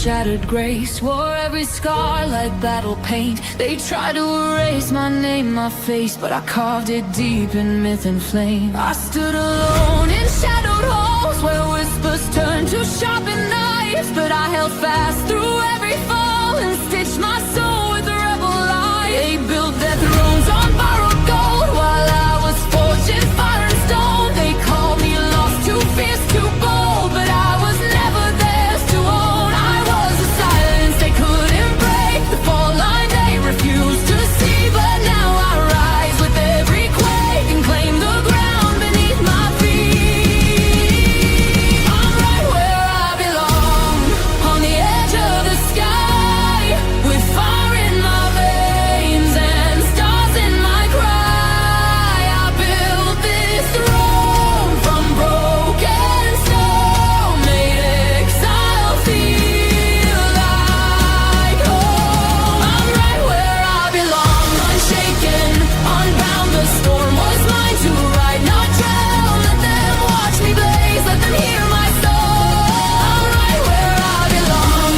shattered grace. Wore every scar like battle paint. They tried to erase my name, my face, but I carved it deep in myth and flame. I stood alone in shadowed halls where whispers turned to sharpened knives, but I held fast through every fall and stitched my soul with rebel light. They built their thrones on borrowed gold while I was forged in fire and stone. They called me lost, too fierce, too bold, but I was never theirs to own. I was a silence they couldn't break, the fall line they refused to see. But now I rise with every quake and claim the ground beneath my feet. I'm right where I belong, on the edge of the sky, with fire in my veins and stars in my cry. I built this throne from broken stone, made exile feel like home. I'm right where I belong, unshaken, unbound. The storm was mine to ride, not drown. Let them watch me blaze, let them hear my soul. I'm right where I belong.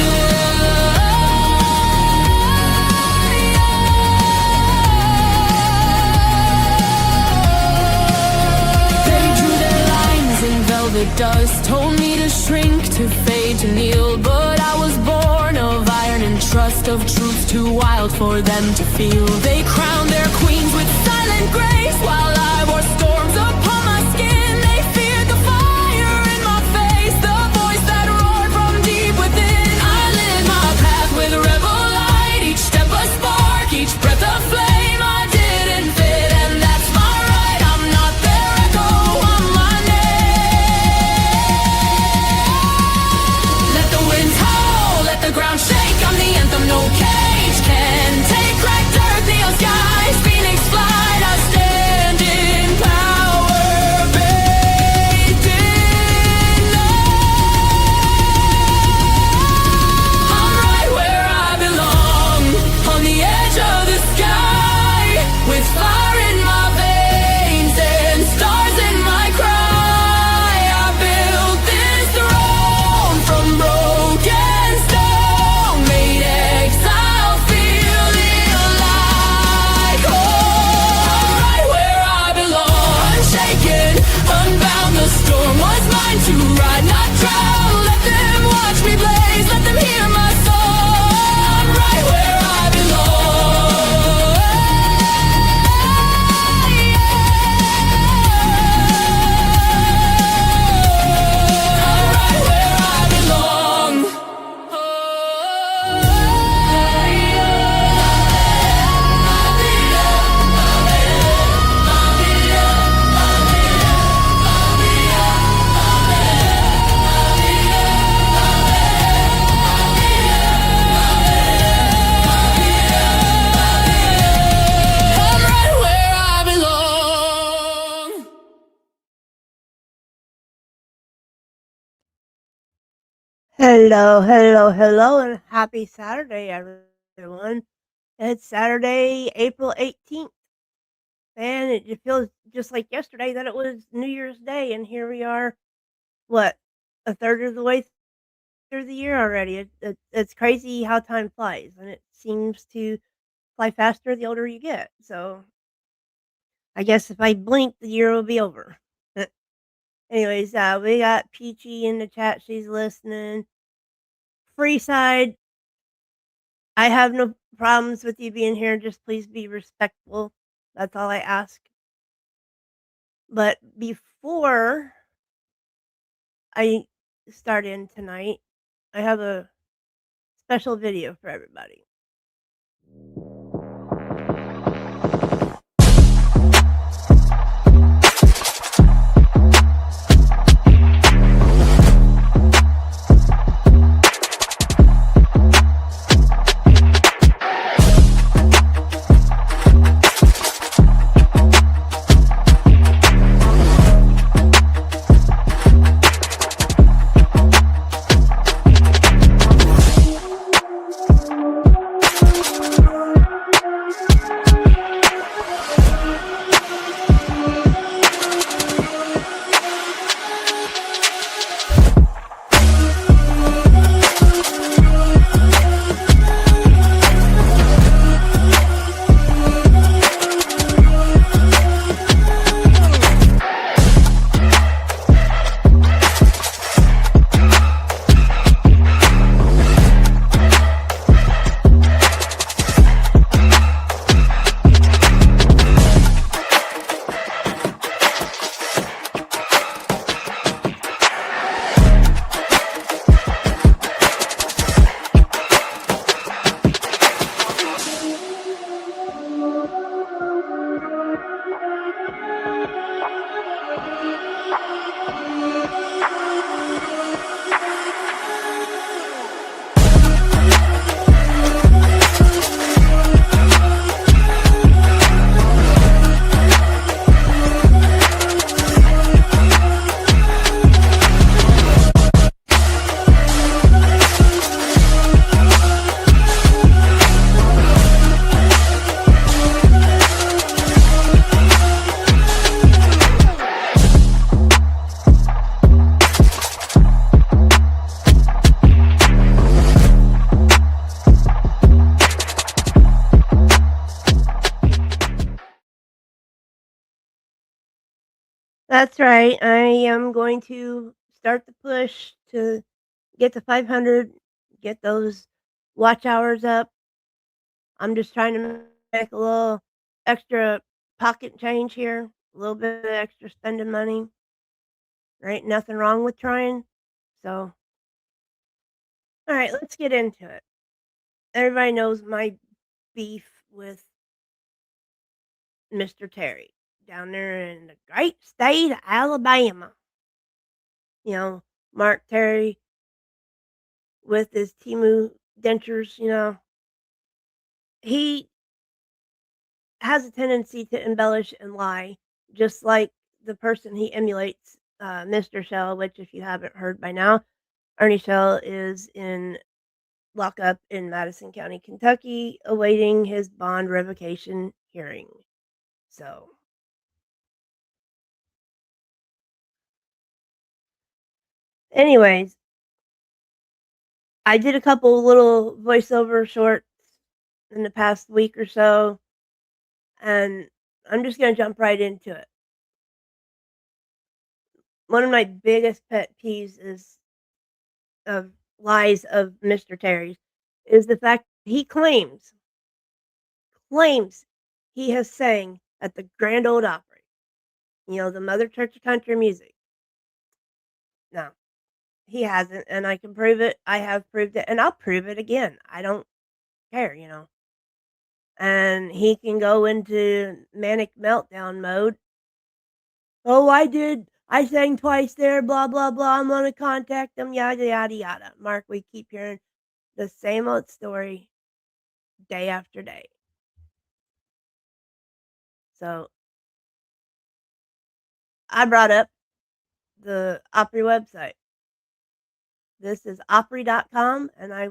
They drew their lines in velvet dust, told me to shrink, to fade, to kneel. But I was born of iron and trust, of truth too wild for them to feel. They crowned their queens with silent grace while I wore storms upon my skin. They feared the fire in my face, the voice that roared from deep within. I lit my path with rebel light, each step a spark, each breath a flame. I didn't fit, and that's my right. I'm not their echo, I'm my name. Let the winds howl, let the ground shake. I'm the anthem no cage can take. Cracked earth, neon skies, phoenix flight. I stand in power, bathed in love. I'm right where I belong, on the edge of the sky, with fire in my veins and stars in my cry. I built this throne from broken stone, made exile feel like home. I'm right where I belong, unshaken, unbound. The storm was mine to ride, not drown. Let them watch me blaze, let them hear my soul. I'm right where I belong. I'm right where I belong. I'm right where I belong. Hello, and happy Saturday, everyone. It's Saturday, April 18th, and it just feels just like yesterday that it was New Year's Day, and here we are, what, a third of the way through the year already. It's crazy how time flies, and it seems to fly faster the older you get. So I guess if I blink, the year will be over. Anyways, we got Peachy in the chat. She's listening. Freeside, I have no problems with you being here. Just please be respectful. That's all I ask. But before I start in tonight, I have a special video for everybody. That's right. I am going to start the push to get to 500, get those watch hours up. I'm just trying to make a little extra pocket change here, a little bit of extra spending money. There ain't nothing wrong with trying. So, all right, let's get into it. Everybody knows my beef with Mr. Terry down there in the great state of Alabama. You know, Mark Terry with his Timu dentures, he has a tendency to embellish and lie, just like the person he emulates, Mr. Shell, which, if you haven't heard by now, Ernie Shell is in lockup in Madison County, Kentucky, awaiting his bond revocation hearing. So, anyways, I did a couple little voiceover shorts in the past week or so, and I'm just gonna jump right into it. One of my biggest pet peeves is of lies of Mr. Terry's is the fact he claims he has sang at the Grand Ole Opry, the mother church of country music. No, he hasn't, and I can prove it. I have proved it, and I'll prove it again. I don't care. And he can go into manic meltdown mode. "Oh, I did. I sang twice there, blah, blah, blah. I'm gonna contact them, yada, yada, yada." Mark, we keep hearing the same old story day after day. So, I brought up the Opry website. This is Opry.com, and I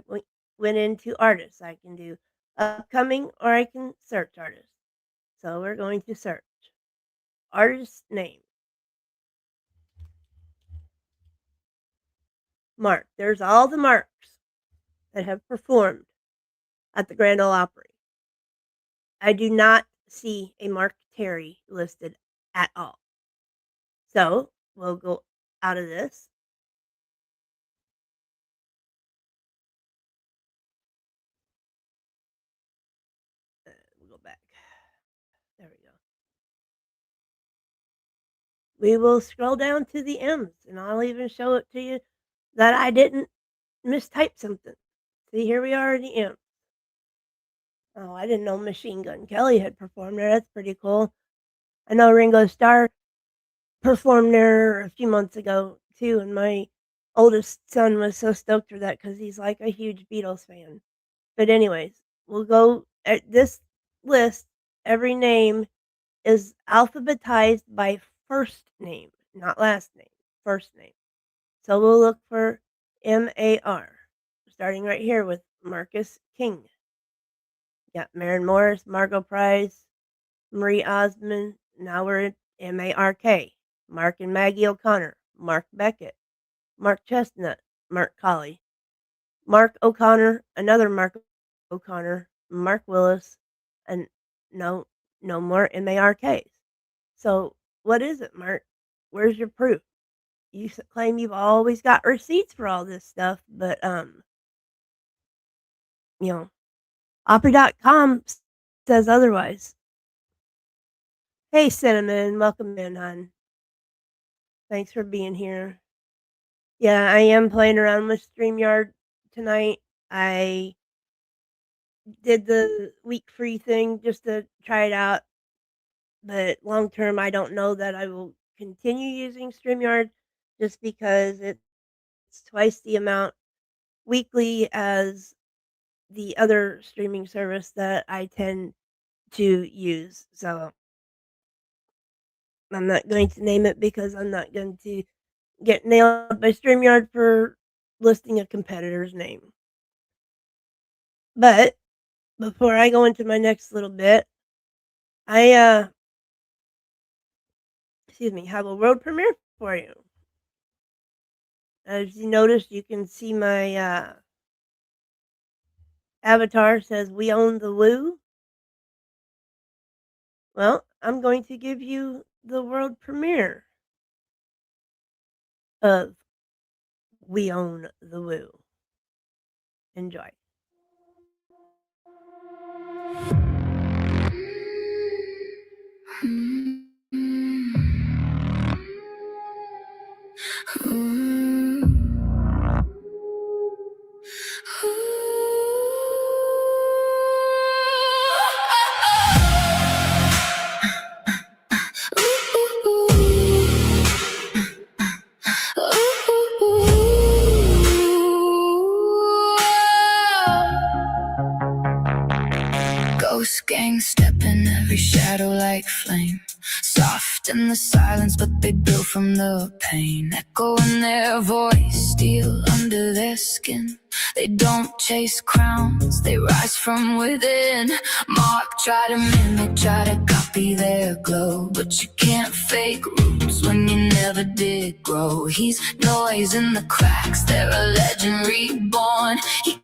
went into artists. I can do upcoming or I can search artists. So, we're going to search artist name, Mark. There's all the Marks that have performed at the Grand Ole Opry. I do not see a Mark Terry listed at all. So, we'll go out of this. We'll go back. There we go. We will scroll down to the M's, and I'll even show it to you that I didn't mistype something. See, here we are in the M's. Oh, I didn't know Machine Gun Kelly had performed there. That's pretty cool. I know Ringo Starr performed there a few months ago too, and my oldest son was so stoked for that because he's like a huge Beatles fan. But anyways, we'll go at this list. Every name is alphabetized by first name, not last name, first name. So we'll look for MAR, starting right here with Marcus King. Got Maren Morris, Margot Price, Marie Osmond. Now we're at MARK. Mark and Maggie O'Connor, Mark Beckett, Mark Chestnut, Mark Colley, Mark O'Connor, another Mark O'Connor, Mark Willis, and no, no more MARKs. So what is it, Mark? Where's your proof? You claim you've always got receipts for all this stuff, but you know, Opry.com says otherwise. Hey, Cinnamon, welcome in, hon. Thanks for being here. Yeah, I am playing around with StreamYard tonight. I did the week free thing just to try it out, but long term, I don't know that I will continue using StreamYard just because it's twice the amount weekly as the other streaming service that I tend to use. So I'm not going to name it because I'm not going to get nailed by StreamYard for listing a competitor's name. But before I go into my next little bit, I excuse me, have a world premiere for you. As you notice, you can see my avatar says we own the woo. Well, I'm going to give you the world premiere of We Own the Woo. Enjoy. Ghost gang step in every shadow like flame. Soft in the silence, but they build from the pain. Echo in their voice, steel under their skin. They don't chase crowns, they rise from within. Mark try to mimic, try to copy their glow, but you can't fake roots when you never did grow. He's noise in the cracks, they're a legend reborn. He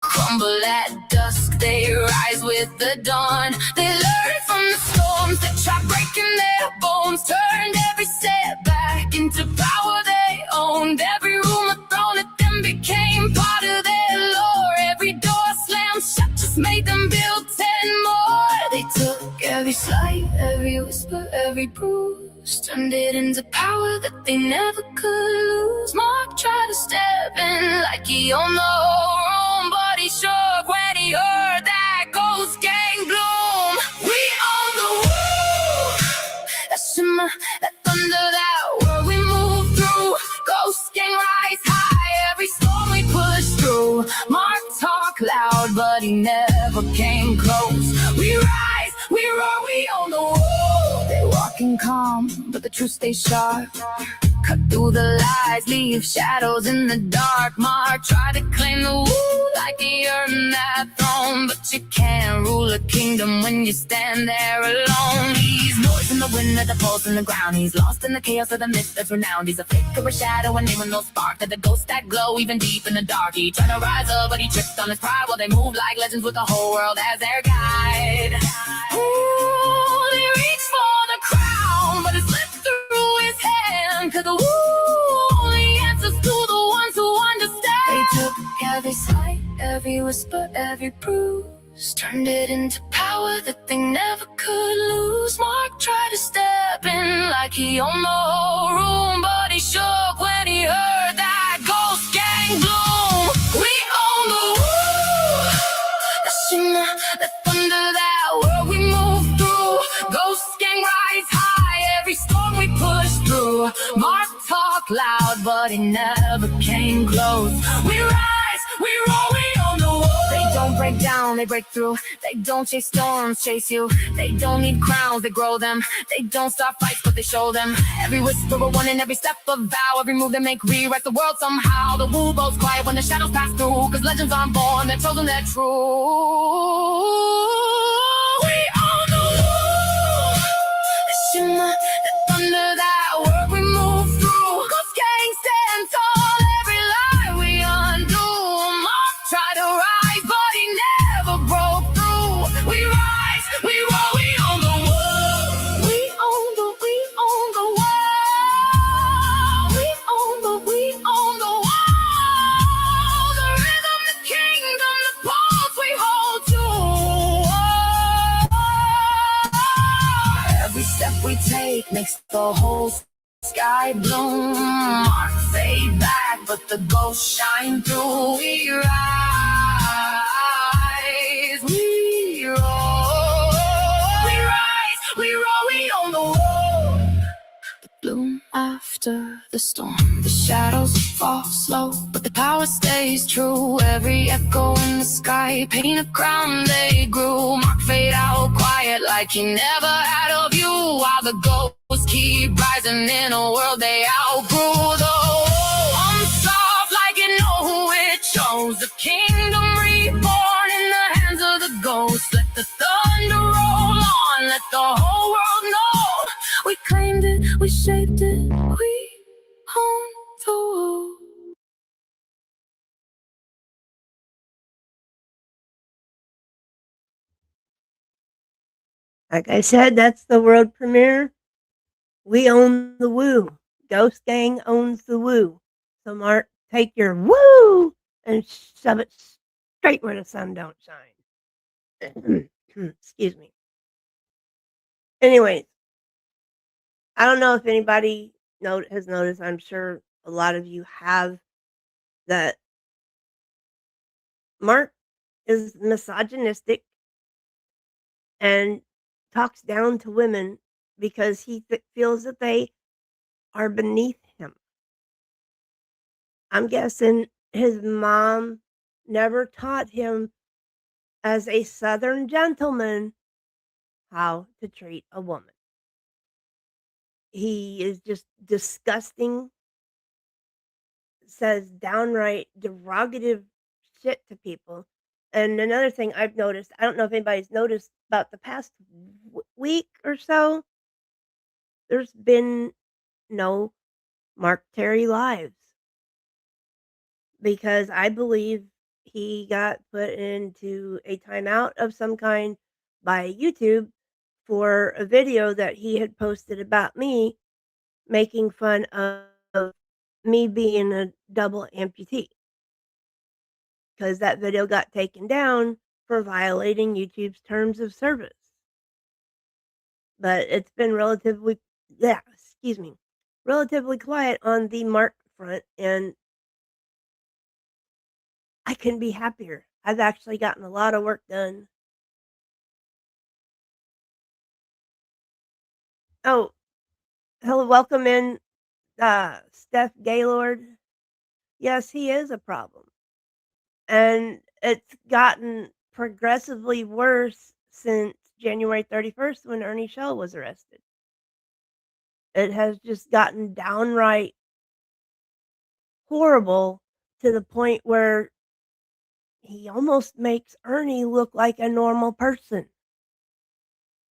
crumble at dusk, they rise with the dawn. They learn from the storms, they try breaking their bones. Turned every setback into power they owned. Every rumor thrown at them became part of their lore. Every door slammed shut just made them build 10 more. They took every slight, every whisper, every bruise, turned it into power that they never could lose. Mark tried to step in like he owned the whole room, but he shook when he heard that ghost gang bloom. We own the woo, that shimmer, that thunder, that world we move through. Ghost gang rise high, every storm we push through. Mark talk loud, but he never came close. We rise, we roar, we own the woo. They walk in calm, but the truth stays sharp. Cut through the lies, leave shadows in the dark. Mark tried to claim the woo like he earned that throne, but you can't rule a kingdom when you stand there alone. He's noise in the wind, at the pulse in the ground. He's lost in the chaos of the myth that's renowned. He's a flicker, a shadow, a name with no spark. That the ghosts that glow even deep in the dark. He tried to rise up, but he tripped on his pride. While they move like legends with the whole world as their guide. Ooh, they reach for the crown, but it slipped through his hand. Cause the woo only answers to the ones who understand. They took every sight, every whisper, every bruise, turned it into power that they never could lose. Mark tried to step in like he owned the whole room, but he shook when he heard that ghost gang bloom. We own the woo, the shimmer, the thunder, that world we move through. Ghost gang rise high, every storm we push through. Mark talk loud, but he never came close. We rise, we roar, we own the world. They don't break down, they break through. They don't chase storms, chase you. They don't need crowns, they grow them. They don't start fights, but they show them. Every whisper a warning, every step a vow. Every move they make rewrites the world somehow. The woo goes quiet when the shadows pass through, cause legends aren't born, they're chosen, they're true. We own the woo, the shimmer, the thunder, that world we move through. Ghost gang stand tall, every lie we undo. Mark tried to rise, but he never broke through. We rise, we roar, we own the world. We own the world. We own the world. The rhythm, the kingdom, the pulse we hold to. Every step we take makes the whole sky bloom. Mark fade back, but the ghosts shine through. We rise, we roar. We rise, we roar, we own the world. Bloom after the storm, the shadows fall slow, but the power stays true. Every echo in the sky, paint a crown they grew. Mark fade out quiet like he never had a view, while the ghosts keep rising in a world they outgrew. Though I'm soft like you know who it chose. The kingdom reborn in the hands of the ghosts. Let the thunder roll on, let the whole world know. We claimed it, we shaped it, we own the world. Like I said, that's the world premiere. We Own the Woo. Ghost Gang owns the woo. So Mark, take your woo and shove it straight where the sun don't shine. Excuse me. Anyways, I don't know if anybody has noticed, I'm sure a lot of you have, that Mark is misogynistic and talks down to women because he feels that they are beneath him. I'm guessing his mom never taught him as a Southern gentleman how to treat a woman. He is just disgusting, says downright derogative shit to people. And another thing I've noticed, I don't know if anybody's noticed, about the past week or so, there's been no Mark Terry lives because I believe he got put into a timeout of some kind by YouTube for a video that he had posted about me making fun of me being a double amputee, because that video got taken down for violating YouTube's terms of service. But it's been relatively quiet on the Mark front, and I couldn't be happier. I've actually gotten a lot of work done. Oh, hello, welcome in, Steph Gaylord. Yes, he is a problem. And it's gotten progressively worse since January 31st when Ernie Shell was arrested. It has just gotten downright horrible to the point where he almost makes Ernie look like a normal person.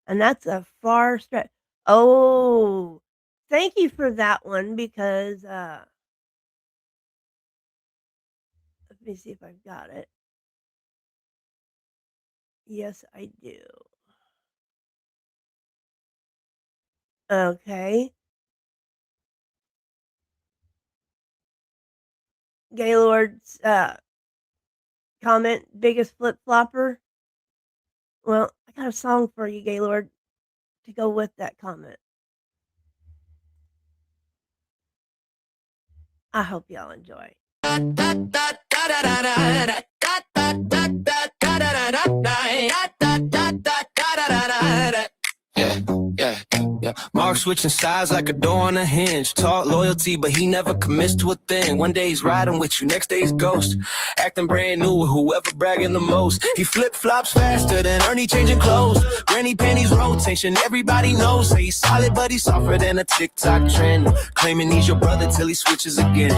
And that's a far stretch. Oh, thank you for that one because, let me see if I've got it. Yes, I do. Okay. Gaylord's, comment, biggest flip-flopper? Well, I got a song for you, Gaylord, to go with that comment. I hope y'all enjoy. Yeah, yeah. Mark switching sides like a door on a hinge. Taught loyalty, but he never commits to a thing. One day he's riding with you, next day he's ghost. Acting brand new with whoever bragging the most. He flip-flops faster than Ernie changing clothes. Granny panties rotation, everybody knows. Say he's solid, but he's softer than a TikTok trend. Claiming he's your brother till he switches again.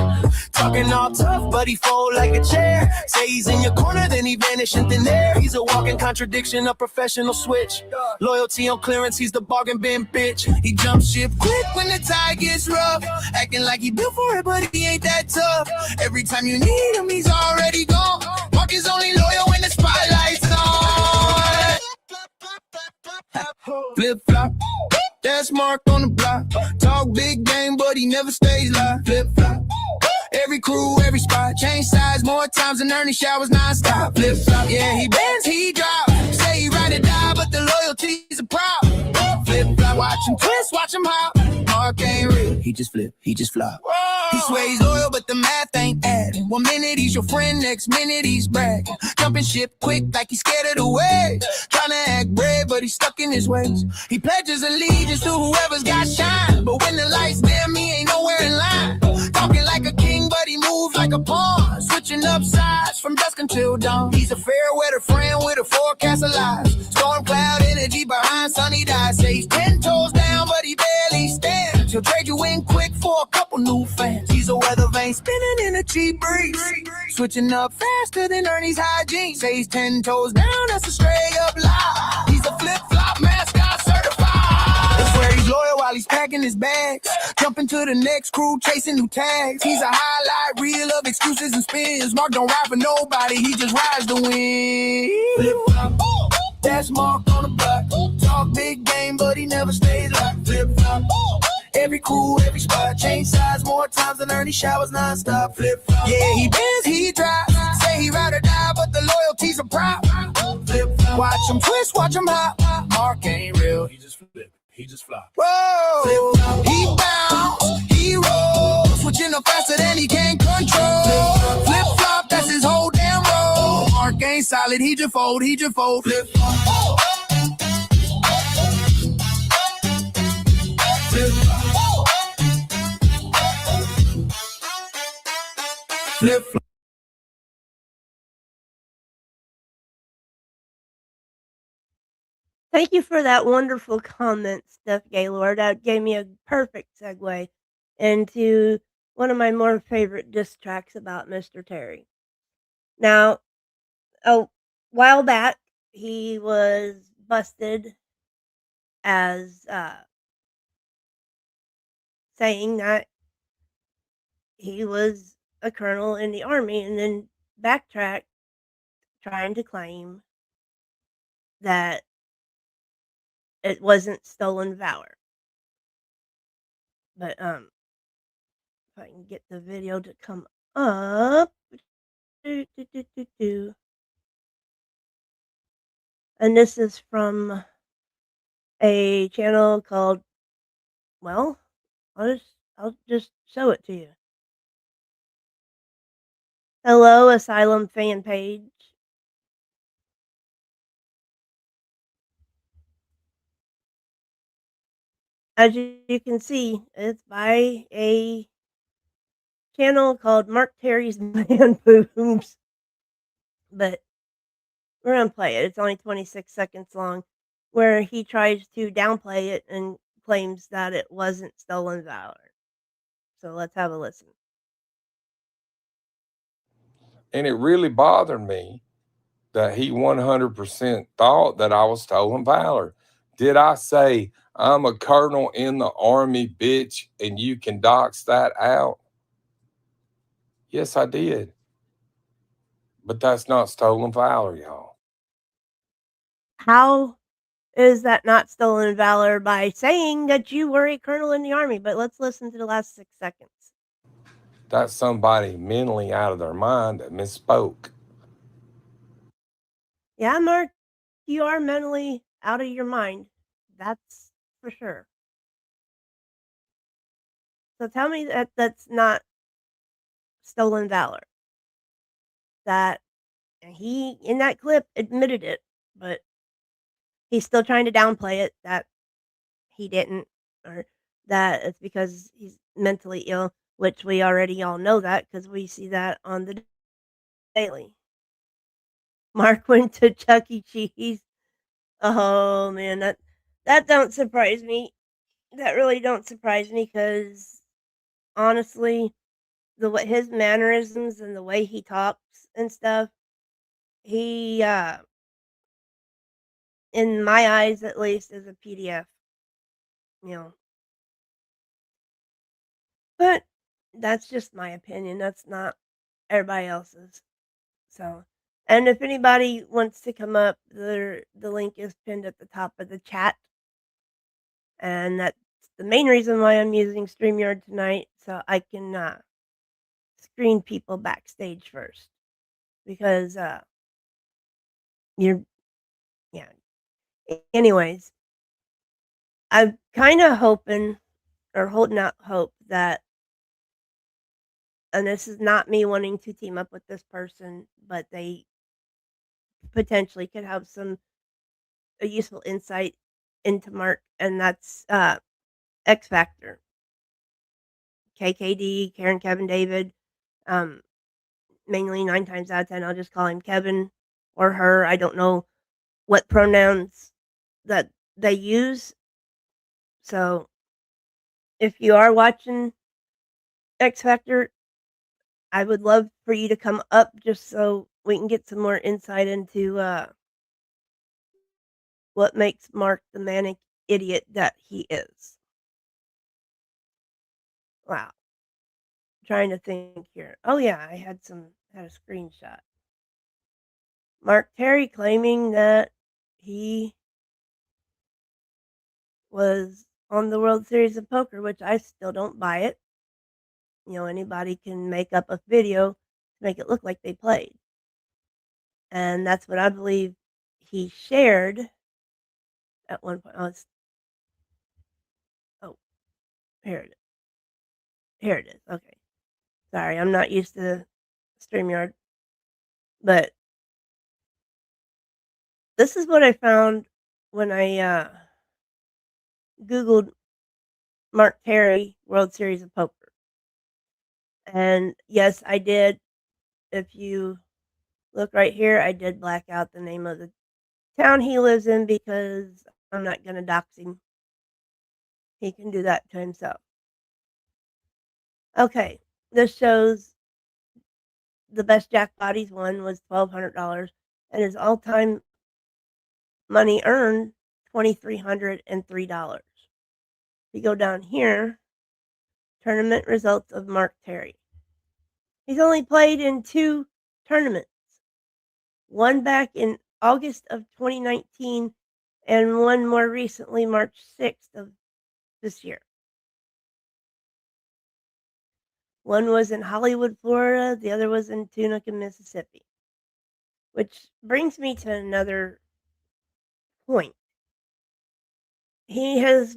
Talking all tough, but he fold like a chair. Say he's in your corner, then he vanish in thin air. He's a walking contradiction, a professional switch. Loyalty on clearance, he's the bargain bin bitch. He jumps ship quick when the tide gets rough. Acting like he built for it, but he ain't that tough. Every time you need him, he's already gone. Mark is only loyal when the spotlight's on. Flip flop, that's Mark on the block. Talk big game, but he never stays live. Flip flop, every crew, every spot. Change size more times than Ernie showers non-stop. Flip flop, yeah, he bends, he drop. Say he ride or die, but the loyalty's a prop. Flip flop, watch him twist, watch him hop. Mark ain't real, he just flip, he just flop. He swear he's loyal, but the math ain't adding. 1 minute he's your friend, next minute he's bragging. Jumping ship quick like he's scared of the waves. Trying to act brave, but he's stuck in his ways. He pledges allegiance to whoever's got shine. But when the lights dim, he ain't nowhere in line. Talking like a king, but he moves like a pawn. Switching up sides from dusk until dawn. He's a fair weather friend with a forecast of lies. Storm cloud energy behind sunny dies. Say he's 10 toes down, but he barely stands. He'll trade you in quick for a couple new fans. He's a weather vane spinning in a cheap breeze. Switching up faster than Ernie's hygiene. Say he's 10 toes down, that's a straight up lie. He's a flip-flop mascot certified. That's where he's loyal while he's packing his bags. Jumping to the next crew, chasing new tags. He's a highlight reel of excuses and spins. Mark don't ride for nobody, he just rides the wind. Flip-flop, that's Mark on the block. Talk big game, but he never stays like flip-flop. Every crew, every spot. Change size more times than Ernie showers nonstop. Flip flop. Yeah, he bends, he drives. Say he ride or die, but the loyalty's a prop. Flip flop. Watch him twist, watch him hop. Mark ain't real. He just flip. He just flop. Whoa. Flip flop. He bounce, he rolls, switching up faster than he can control. Flip flop, that's his whole damn role. Mark ain't solid, he just fold, flip flop. Flip flop. Flip flop. Thank you for that wonderful comment, Steph Gaylord. That gave me a perfect segue into one of my more favorite diss tracks about Mr. Terry. Now, a while back, he was busted as saying that he was a colonel in the army and then backtracked trying to claim that it wasn't stolen valor. But if I can get the video to come up. Do, do, do, do, do. And this is from a channel called, well, I'll just show it to you. Hello, Asylum fan page. As you can see, it's by a channel called Mark Terry's Man Booms. But we're gonna play it. It's only 26 seconds long, where he tries to downplay it and claims that it wasn't stolen valor. So let's have a listen. And it really bothered me that he 100% thought that I was stolen valor. Did I say I'm a colonel in the army, bitch, and you can dox that out? Yes, I did. But that's not stolen valor, y'all. How is that not stolen valor? By saying that you were a colonel in the army? But let's listen to the last 6 seconds. That's somebody mentally out of their mind that misspoke. Yeah, Mark, you are mentally out of your mind. That's for sure. So tell me that that's not stolen valor. That he, in that clip, admitted it, but he's still trying to downplay it that he didn't, or that it's because he's mentally ill, which we already all know that because we see that on the daily. Mark went to Chuck E. Cheese. Oh man, that don't surprise me. That really don't surprise me because honestly, the way his mannerisms and the way he talks and stuff, he in my eyes at least is a PDF, you know. But that's just my opinion. That's not everybody else's. So, and if anybody wants to come up, the link is pinned at the top of the chat. And that's the main reason why I'm using StreamYard tonight, so I can screen people backstage first. Because you're yeah. Anyways, I'm kinda hoping or holding out hope that, and this is not me wanting to team up with this person, but they potentially could have some a useful insight into Mark, and that's X Factor. KKD, Karen, Kevin, David. Mainly 9 times out of 10, I'll just call him Kevin or her. I don't know what pronouns that they use. So if you are watching X Factor, I would love for you to come up just so we can get some more insight into what makes Mark the manic idiot that he is. Wow. Trying to think here. Oh yeah, I had a screenshot. Mark Terry claiming that he was on the World Series of Poker, which I still don't buy it. Anybody can make up a video to make it look like they played. And that's what I believe he shared at one point. Oh, here it is. Here it is. Okay. Sorry, I'm not used to StreamYard. But this is what I found when I Googled Mark Terry World Series of Poker. And yes, I did. If you look right here, I did black out the name of the town he lives in because I'm not going to dox him. He can do that to himself. Okay, this shows the best jackpot he's won was $1,200, and his all-time money earned $2,303. If you go down here, tournament results of Mark Terry. He's only played in 2 tournaments. One back in August of 2019 and one more recently, March 6th of this year. One was in Hollywood, Florida. The other was in Tunica, Mississippi. Which brings me to another point. He has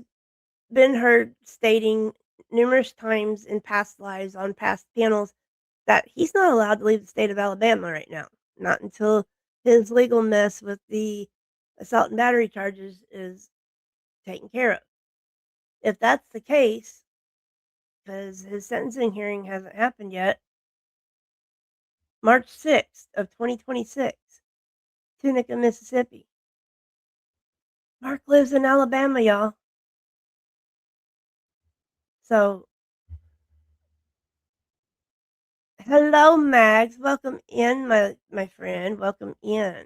been heard stating numerous times in past lives on past panels that he's not allowed to leave the state of Alabama right now. Not until his legal mess with the assault and battery charges is taken care of. If that's the case, because his sentencing hearing hasn't happened yet, March 6th of 2026, Tunica, Mississippi. Mark lives in Alabama, y'all. So, hello, Mags. Welcome in, my friend. Welcome in.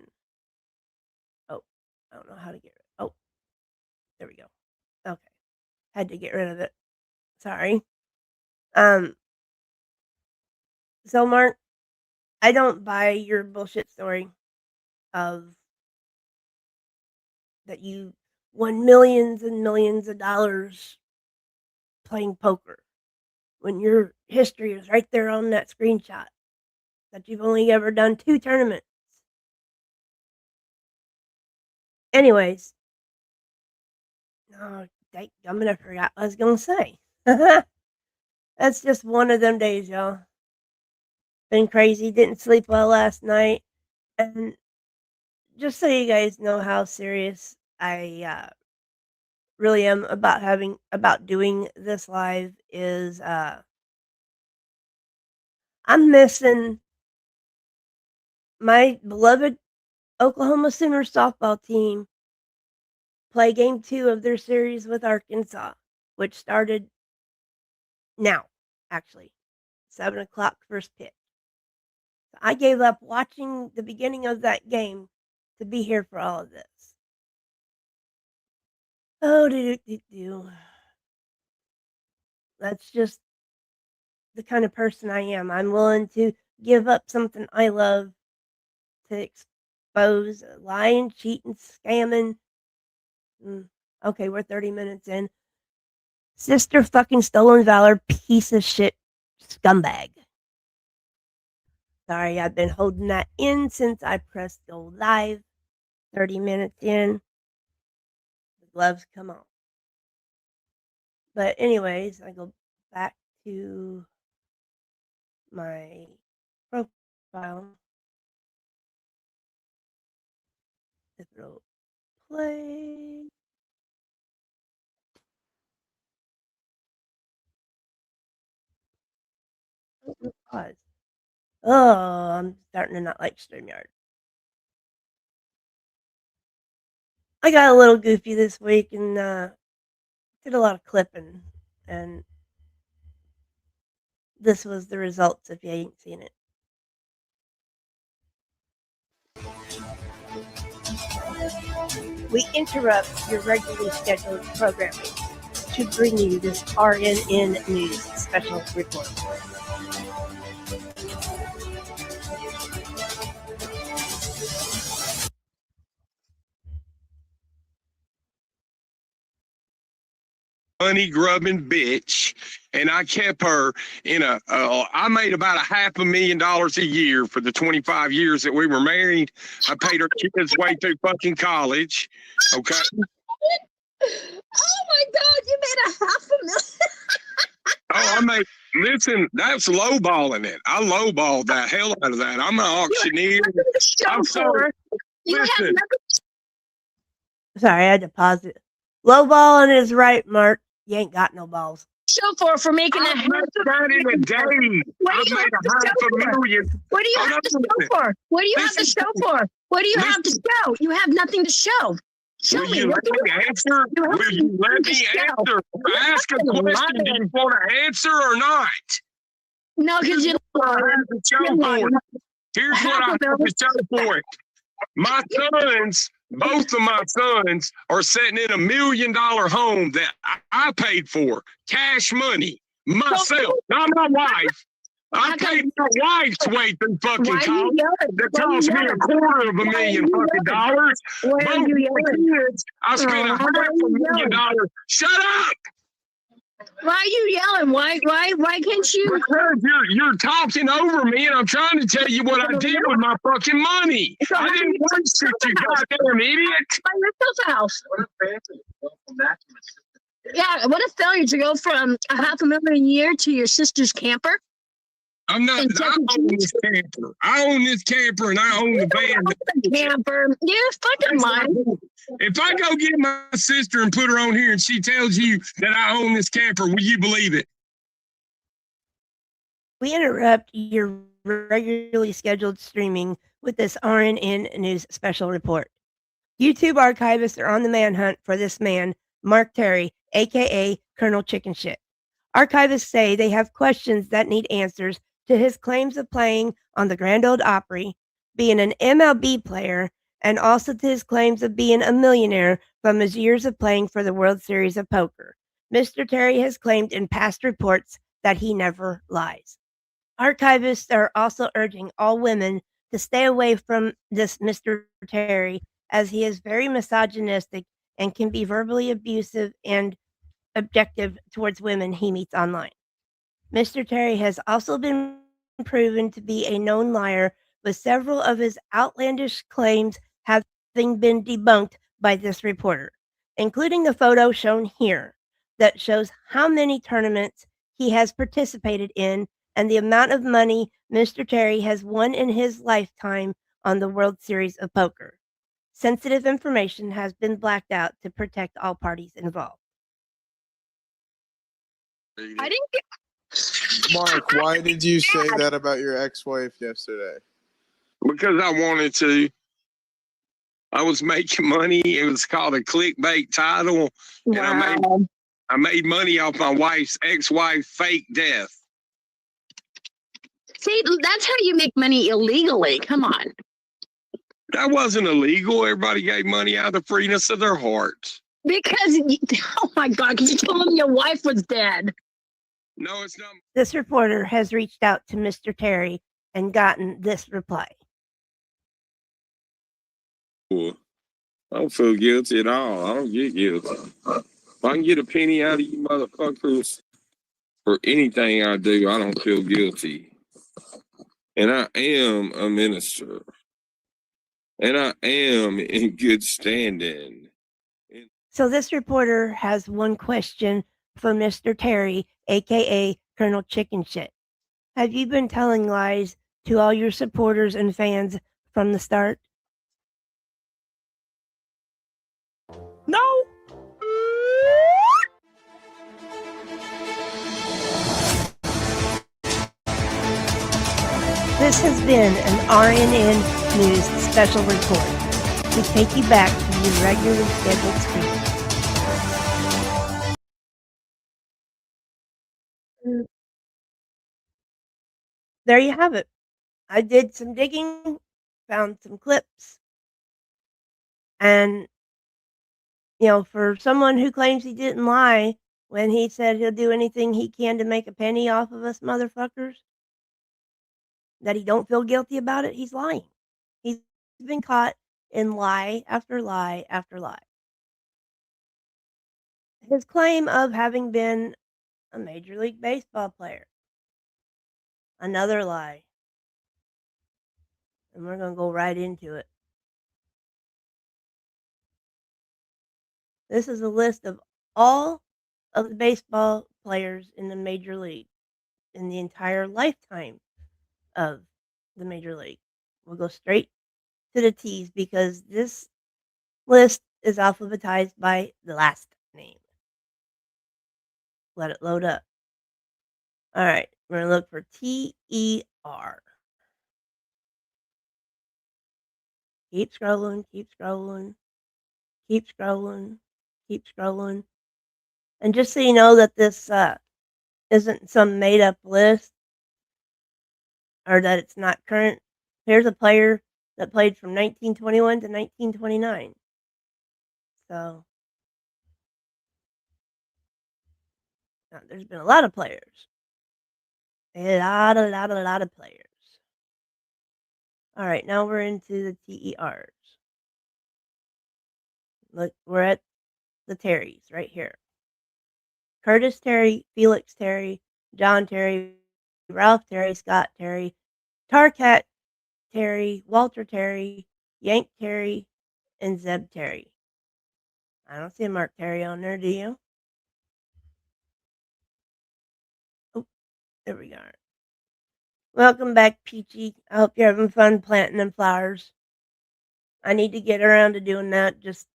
Oh, I don't know how to get rid. Oh, there we go. Okay, had to get rid of it. Sorry. So Mark, I don't buy your bullshit story of that you won millions and millions of dollars playing poker when your history is right there on that screenshot that you've only ever done 2 tournaments. Anyways, oh, I'm gonna forgot what I was gonna say. That's just one of them days, y'all. Been crazy, didn't sleep well last night, and just so you guys know how serious I really am about doing this live is I'm missing my beloved Oklahoma Sooners softball team play game 2 of their series with Arkansas, which started now, actually, 7:00 first pitch. So I gave up watching the beginning of that game to be here for all of this. Oh, do. That's just the kind of person I am. I'm willing to give up something I love to expose lying, cheating, scamming. Okay, we're 30 minutes in. Sister fucking stolen valor, piece of shit, scumbag. Sorry, I've been holding that in since I pressed go live. 30 minutes in. The gloves come off. But anyways, I go back to my profile. If it'll play. Pause. Oh, I'm starting to not like StreamYard. I got a little goofy this week and did a lot of clipping, and this was the results if you ain't seen it. We interrupt your regularly scheduled programming to bring you this RNN News special report. money grubbing bitch, and I kept her in a. I made about $500,000 a year for the 25 years that we were married. I paid her kids way through fucking college. Okay. Oh my God, you made $500,000. Oh, I made. Listen, that's lowballing it. I lowballed that hell out of that. I'm an auctioneer. I'm sorry. You have Listen. nothing Sorry, I had to pause it. Low balling is right, Mark. You ain't got no balls. to show for making I a made that in a day. What I do you made have to show for? $500,000. What do you Hold have to on a show minute. for? What do you have to Listen. show for? What do you have to Listen. show? You have nothing to show. Show Will me. you What let do me you have? answer? You have Will you let nothing to me show. answer? You're Ask a fucking question. Do lying. you want to answer or not? No, because you're What I lying. have to show You're for lying. it. Here's what I have to show for it. My sons, both of my sons, are sitting in $1 million home that I paid for, cash money, myself, not my wife. I paid my wife's way through fucking Why are you college. yelling? That Why are you cost me yelling? $250,000 fucking dollars. Why are Both you my yelling? kids, I spent Why are you yelling? $500,000. Shut up! Why are you yelling? Why can't you? Because you're talking over me, and I'm trying to tell you what I did with my fucking money. So I how do didn't you waste it, you sell the goddamn idiot. Buy yourself a house. Yeah, what a failure to go from $500,000 a year to your sister's camper. I'm not. And I own this camper. I own this camper, and I own the van. Camper. You're fucking lying. If I go get my sister and put her on here, and she tells you that I own this camper, will you believe it? We interrupt your regularly scheduled streaming with this RNN News special report. YouTube archivists are on the manhunt for this man, Mark Terry, aka Colonel Chicken Shit. Archivists say they have questions that need answers to his claims of playing on the Grand Ole Opry, being an MLB player, and also to his claims of being a millionaire from his years of playing for the World Series of Poker. Mr. Terry has claimed in past reports that he never lies. Archivists are also urging all women to stay away from this Mr. Terry, as he is very misogynistic and can be verbally abusive and objective towards women he meets online. Mr. Terry has also been proven to be a known liar, with several of his outlandish claims having been debunked by this reporter, including the photo shown here that shows how many tournaments he has participated in and the amount of money Mr. Terry has won in his lifetime on the World Series of Poker. Sensitive information has been blacked out to protect all parties involved. I didn't get. Mark, why did you say that about your ex-wife yesterday? Because I wanted to. I was making money. It was called a clickbait title, and I made money off my ex-wife fake death. See, that's how you make money illegally. Come on. That wasn't illegal. Everybody gave money out of the freeness of their hearts. Because, oh my God, because you told him your wife was dead. No, it's not. This reporter has reached out to Mr. Terry and gotten this reply. I don't feel guilty at all. I don't get guilty. If I can get a penny out of you motherfuckers for anything I do, I don't feel guilty. And I am a minister. And I am in good standing. So this reporter has one question for Mr. Terry, aka Colonel Chicken Shit. Have you been telling lies to all your supporters and fans from the start? No. This has been an RNN News special report to take you back to your regularly scheduled stream. There you have it. I did some digging, found some clips, and for someone who claims he didn't lie when he said he'll do anything he can to make a penny off of us motherfuckers, that he don't feel guilty about it, he's lying. He's been caught in lie after lie after lie. his claim of having been a Major League Baseball player. Another lie. And we're going to go right into it. This is a list of all of the baseball players in the Major League in the entire lifetime of the Major League. We'll go straight to the T's because this list is alphabetized by the last name. Let it load up. All right, we're going to look for T-E-R. Keep scrolling, keep scrolling, keep scrolling, keep scrolling. And just so you know that this isn't some made up list or that it's not current, here's a player that played from 1921 to 1929. So there's been a lot of players. A lot of players. All right, now we're into the TERs. Look, we're at the Terrys right here. Curtis Terry, Felix Terry, John Terry, Ralph Terry, Scott Terry, Tarkat Terry, Walter Terry, Yank Terry, and Zeb Terry. I don't see a Mark Terry on there, do you? Oh, there we are. Welcome back, Peachy. I hope you're having fun planting them flowers. I need to get around to doing that. Just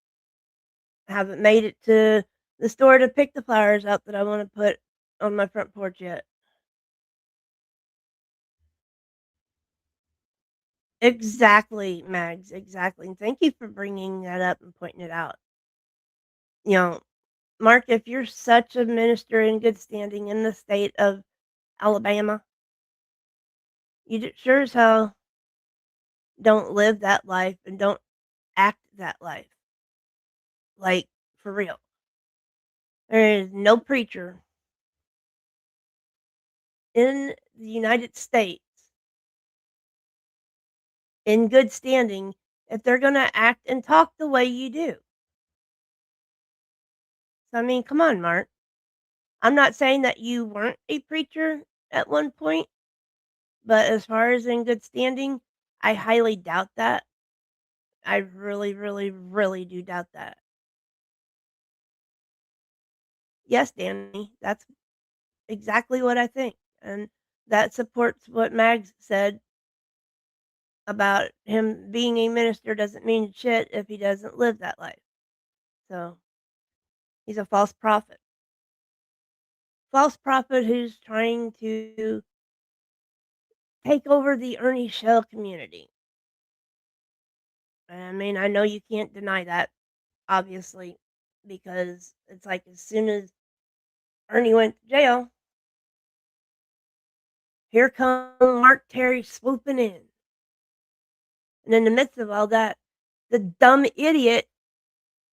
haven't made it to the store to pick the flowers out that I want to put on my front porch yet. Exactly, Mags. Exactly. And thank you for bringing that up and pointing it out. You know, Mark, if you're such a minister in good standing in the state of Alabama, you sure as hell don't live that life and don't act that life. Like, for real. There is no preacher in the United States in good standing if they're going to act and talk the way you do. So, I mean, come on, Mark. I'm not saying that you weren't a preacher at one point, but as far as in good standing, I highly doubt that. I really, really, really do doubt that. Yes, Danny, that's exactly what I think. And that supports what Mags said about him being a minister doesn't mean shit if he doesn't live that life. So he's a false prophet. False prophet who's trying to take over the Ernie Shell community. I mean, I know you can't deny that, obviously, because it's like as soon as Ernie went to jail, here come Mark Terry swooping in. And in the midst of all that, the dumb idiot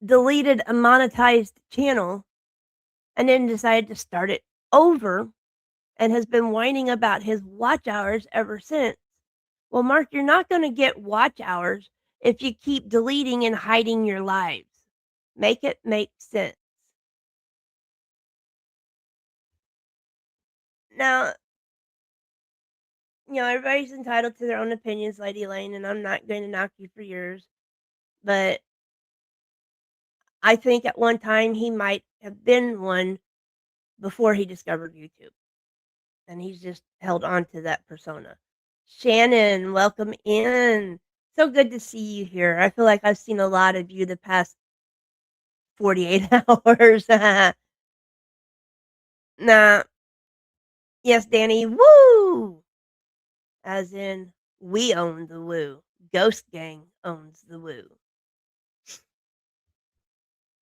deleted a monetized channel and then decided to start it over and has been whining about his watch hours ever since. Well, Mark, you're not going to get watch hours if you keep deleting and hiding your lives. Make it make sense. Now, everybody's entitled to their own opinions, Lady Lane, and I'm not going to knock you for yours. But I think at one time he might have been one before he discovered YouTube. And he's just held on to that persona. Shannon, welcome in. So good to see you here. I feel like I've seen a lot of you the past 48 hours. Nah. Yes, Danny. Woo! As in, we own the woo. Ghost Gang owns the woo.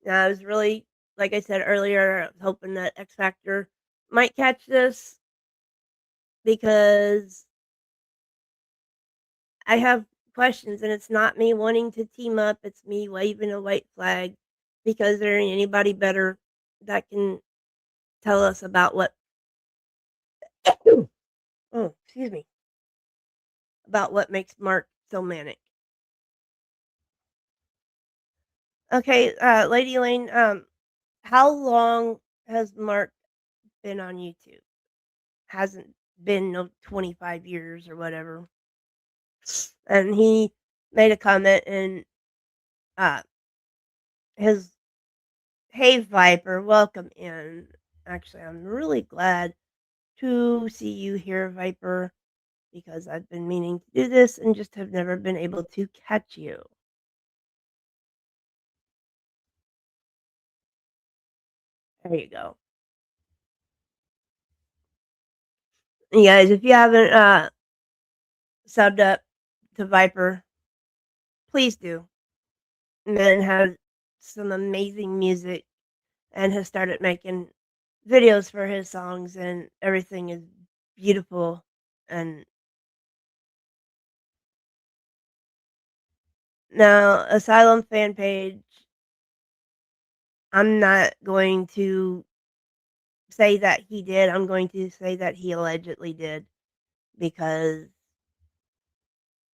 Now, I was really, like I said earlier, I was hoping that X Factor might catch this because I have questions, and it's not me wanting to team up, it's me waving a white flag because there ain't anybody better that can tell us about what oh, excuse me, about what makes Mark so manic. Okay, Lady Lane, How long has Mark been on YouTube? Hasn't been no 25 years or whatever. And he made a comment in his "Hey Viper, welcome in." Actually, I'm really glad to see you here, Viper, because I've been meaning to do this and just have never been able to catch you. There you go. You guys, if you haven't subbed up to Viper, please do. Man has some amazing music and has started making videos for his songs, and everything is beautiful. And now, Asylum fan page, I'm not going to say that he did. I'm going to say that he allegedly did, because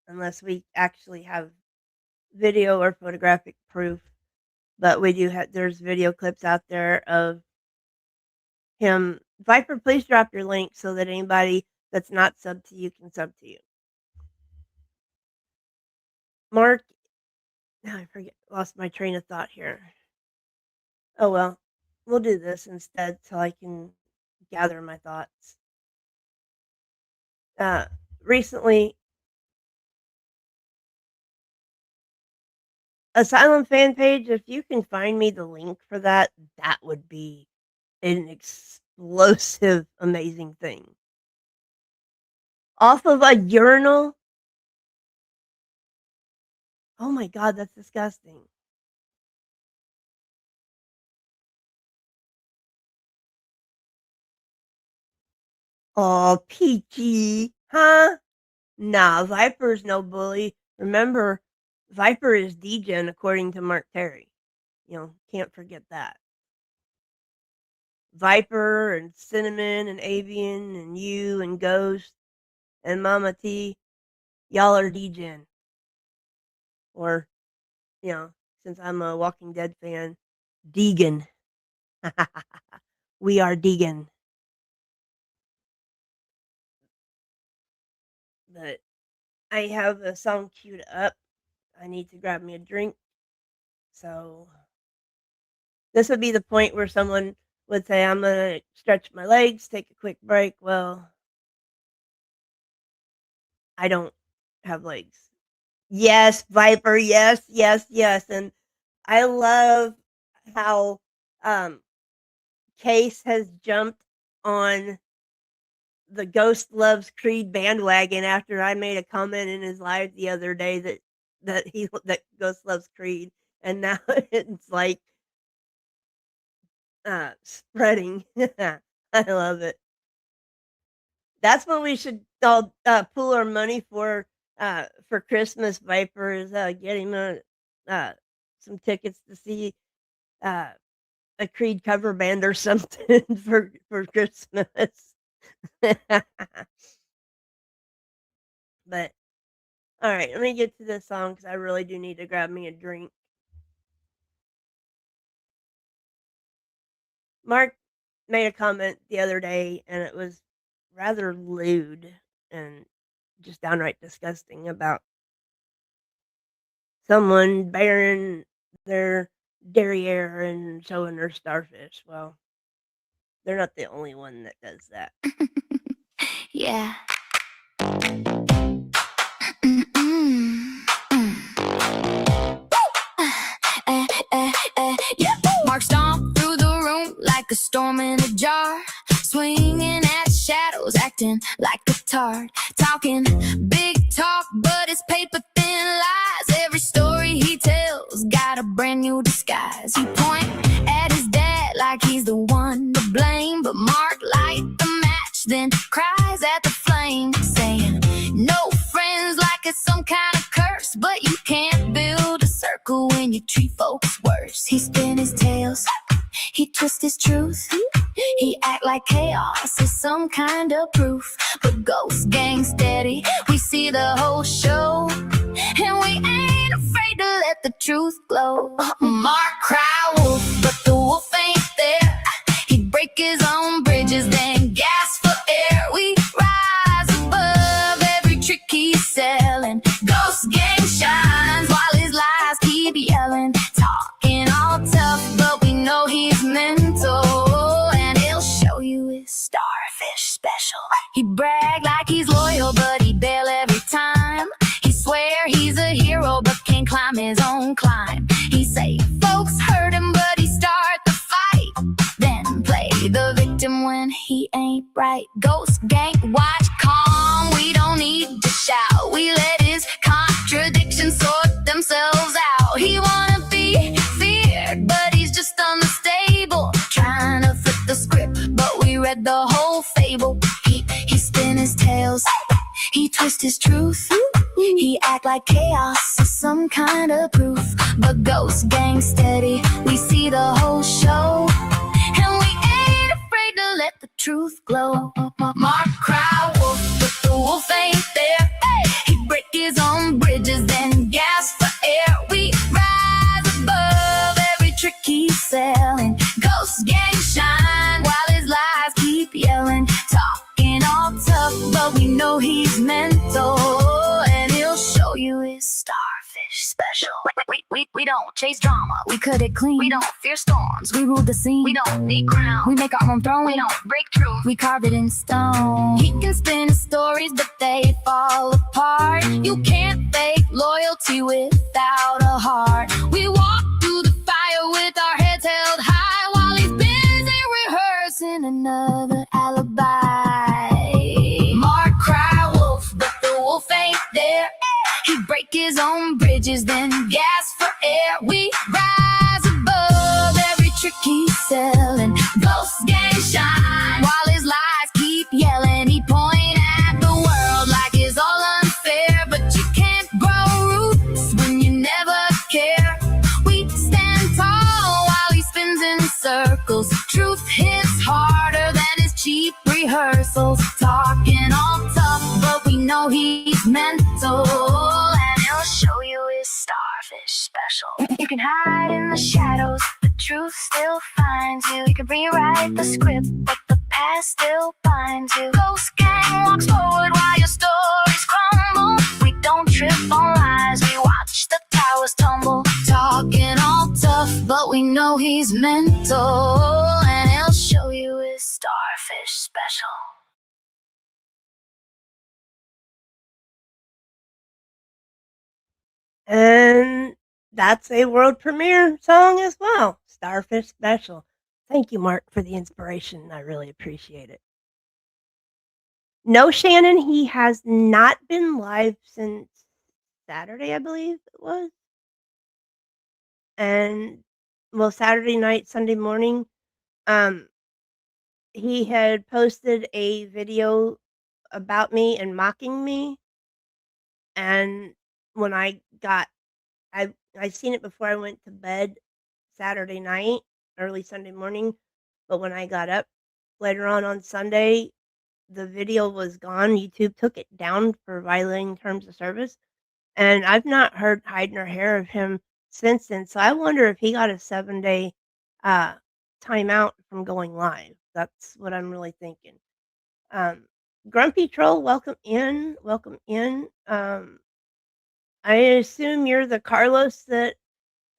unless we actually have video or photographic proof, but we do have, there's video clips out there of him. Viper, please drop your link so that anybody that's not sub to you can sub to you. Mark, now I forget, lost my train of thought here. Oh well, we'll do this instead so I can gather my thoughts. Recently, Asylum fan page, if you can find me the link for that, that would be an explosive, amazing thing. Off of a urinal? Oh my god, that's disgusting. Oh, Peachy, huh? Nah, Viper's no bully. Remember, Viper is degen according to Mark Terry. You know, can't forget that. Viper and Cinnamon and Avian and you and Ghost and Mama T, y'all are degen. Or, you know, since I'm a Walking Dead fan, Deegan. We are Deegan. But I have a song queued up. I need to grab me a drink. So this would be the point where someone would say, I'm going to stretch my legs, take a quick break. Well, I don't have legs. Yes, Viper. Yes, yes, yes. And I love how Case has jumped on the Ghost Loves Creed bandwagon after I made a comment in his live the other day that Ghost Loves Creed, and now it's like spreading. I love it. That's what we should all pool our money for Christmas. Viper is getting some tickets to see a Creed cover band or something for Christmas. But all right, let me get to this song because I really do need to grab me a drink. Mark made a comment the other day, and it was rather lewd and just downright disgusting about someone bearing their derriere and showing their starfish. Well, they're not the only one that does that. Yeah. Mark stomped through the room like a storm in a jar, swinging at shadows, acting like a tart, talking big talk, but it's paper thin lies. Every story he tells got a brand new disguise. He point at his dad like he's the one to blame, but Mark light the match, then cries at the flame, saying, no friends like it's some kind of curse, but you can't build a circle when you treat folks worse. He spin his tails, he twist his truth, he act like chaos is some kind of proof. But Ghost Gang steady, we see the whole show, and we ain't afraid to let the truth glow. Mark cry wolf, but the wolf ain't He brag like he's loyal, but he bail every time. He swear he's a hero, but can't climb his own climb. He say folks hurt him, but he start the fight. Then play the victim when he ain't right. Ghost gang, watch calm. We don't need to shout. We let his contradictions sort themselves out. He wanna be feared, but he's just unstable. Trying to flip the script, but we read the whole fable. He spin his tails, he twist his truth. He act like chaos is some kind of proof. But ghost gang steady, we see the whole show, and we ain't afraid to let the truth glow. Mark cry wolf, but the wolf ain't there. He break his own bridges, then gasp for air. We rise above every trick he's selling. Ghost gang shine while his lies keep yelling. Talking all tough, but we know he's mental, and he'll show you his starfish special. We don't chase drama, we cut it clean. We don't fear storms, we rule the scene. We don't need crown, we make our own throne. We don't break truth, we carve it in stone. He can spin his stories, but they fall apart. You can't fake loyalty without a heart. We walk through the fire with our heads held high, while he's busy rehearsing another alibi. Mark cry wolf, but the wolf ain't there. He break his own bridges, then gasp for air. We rise above every trick he's selling. Ghost gang shine while his lies keep yelling. He point at the world like it's all unfair, but you can't grow roots when you never care. We stand tall while he spins in circles. Truth hits harder than his cheap rehearsals. Talking all tough, but we know he's mental, and he'll show you his starfish special. You can hide in the shadows, the truth still finds you. You can rewrite the script, but the past still binds you. Ghost gang walks forward while your stories crumble. We don't trip on lies, we watch the towers tumble. Talking all tough, but we know he's mental, and he'll show you his starfish special. And that's a world premiere song as well. Starfish Special. Thank you, Mark, for the inspiration. I really appreciate it. No, Shannon, he has not been live since Saturday, I believe it was. And well, Saturday night, Sunday morning, he had posted a video about me and mocking me. And when I seen it before I went to bed Saturday night, early Sunday morning, but when I got up later on Sunday, the video was gone. YouTube took it down for violating terms of service, and I've not heard hide nor hair of him since then. So I wonder if he got a 7-day timeout from going live. That's what I'm really thinking. Grumpy Troll, welcome in. Welcome in. I assume you're the Carlos that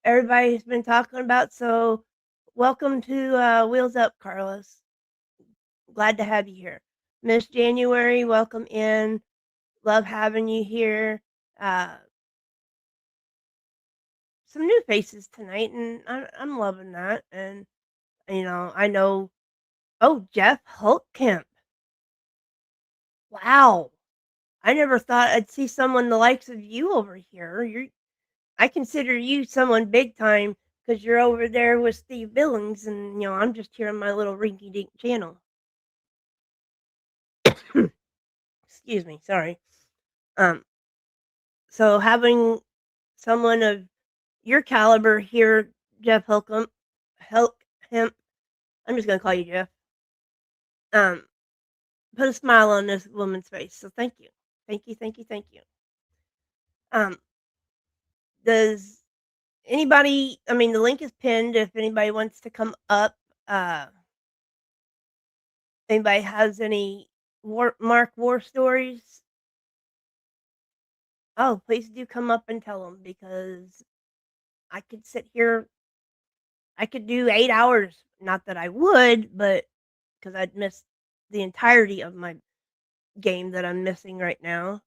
everybody's been talking about. So welcome to Wheels Up, Carlos. Glad to have you here. Miss January, welcome in. Love having you here. Some new faces tonight, and I'm loving that. And I know. Oh, Jeff Hultkamp. Wow, I never thought I'd see someone the likes of you over here. I consider you someone big time because you're over there with Steve Billings, and I'm just here on my little rinky-dink channel. Excuse me, sorry. So having someone of your caliber here, Jeff Hulkamp, I'm just gonna call you Jeff. Put a smile on this woman's face. So thank you, thank you, thank you, thank you. Does anybody? I mean, the link is pinned. If anybody wants to come up, anybody has any Mark war stories? Oh, please do come up and tell them, because I could sit here. I could do 8 hours. Not that I would, but because I'd miss the entirety of my game that I'm missing right now.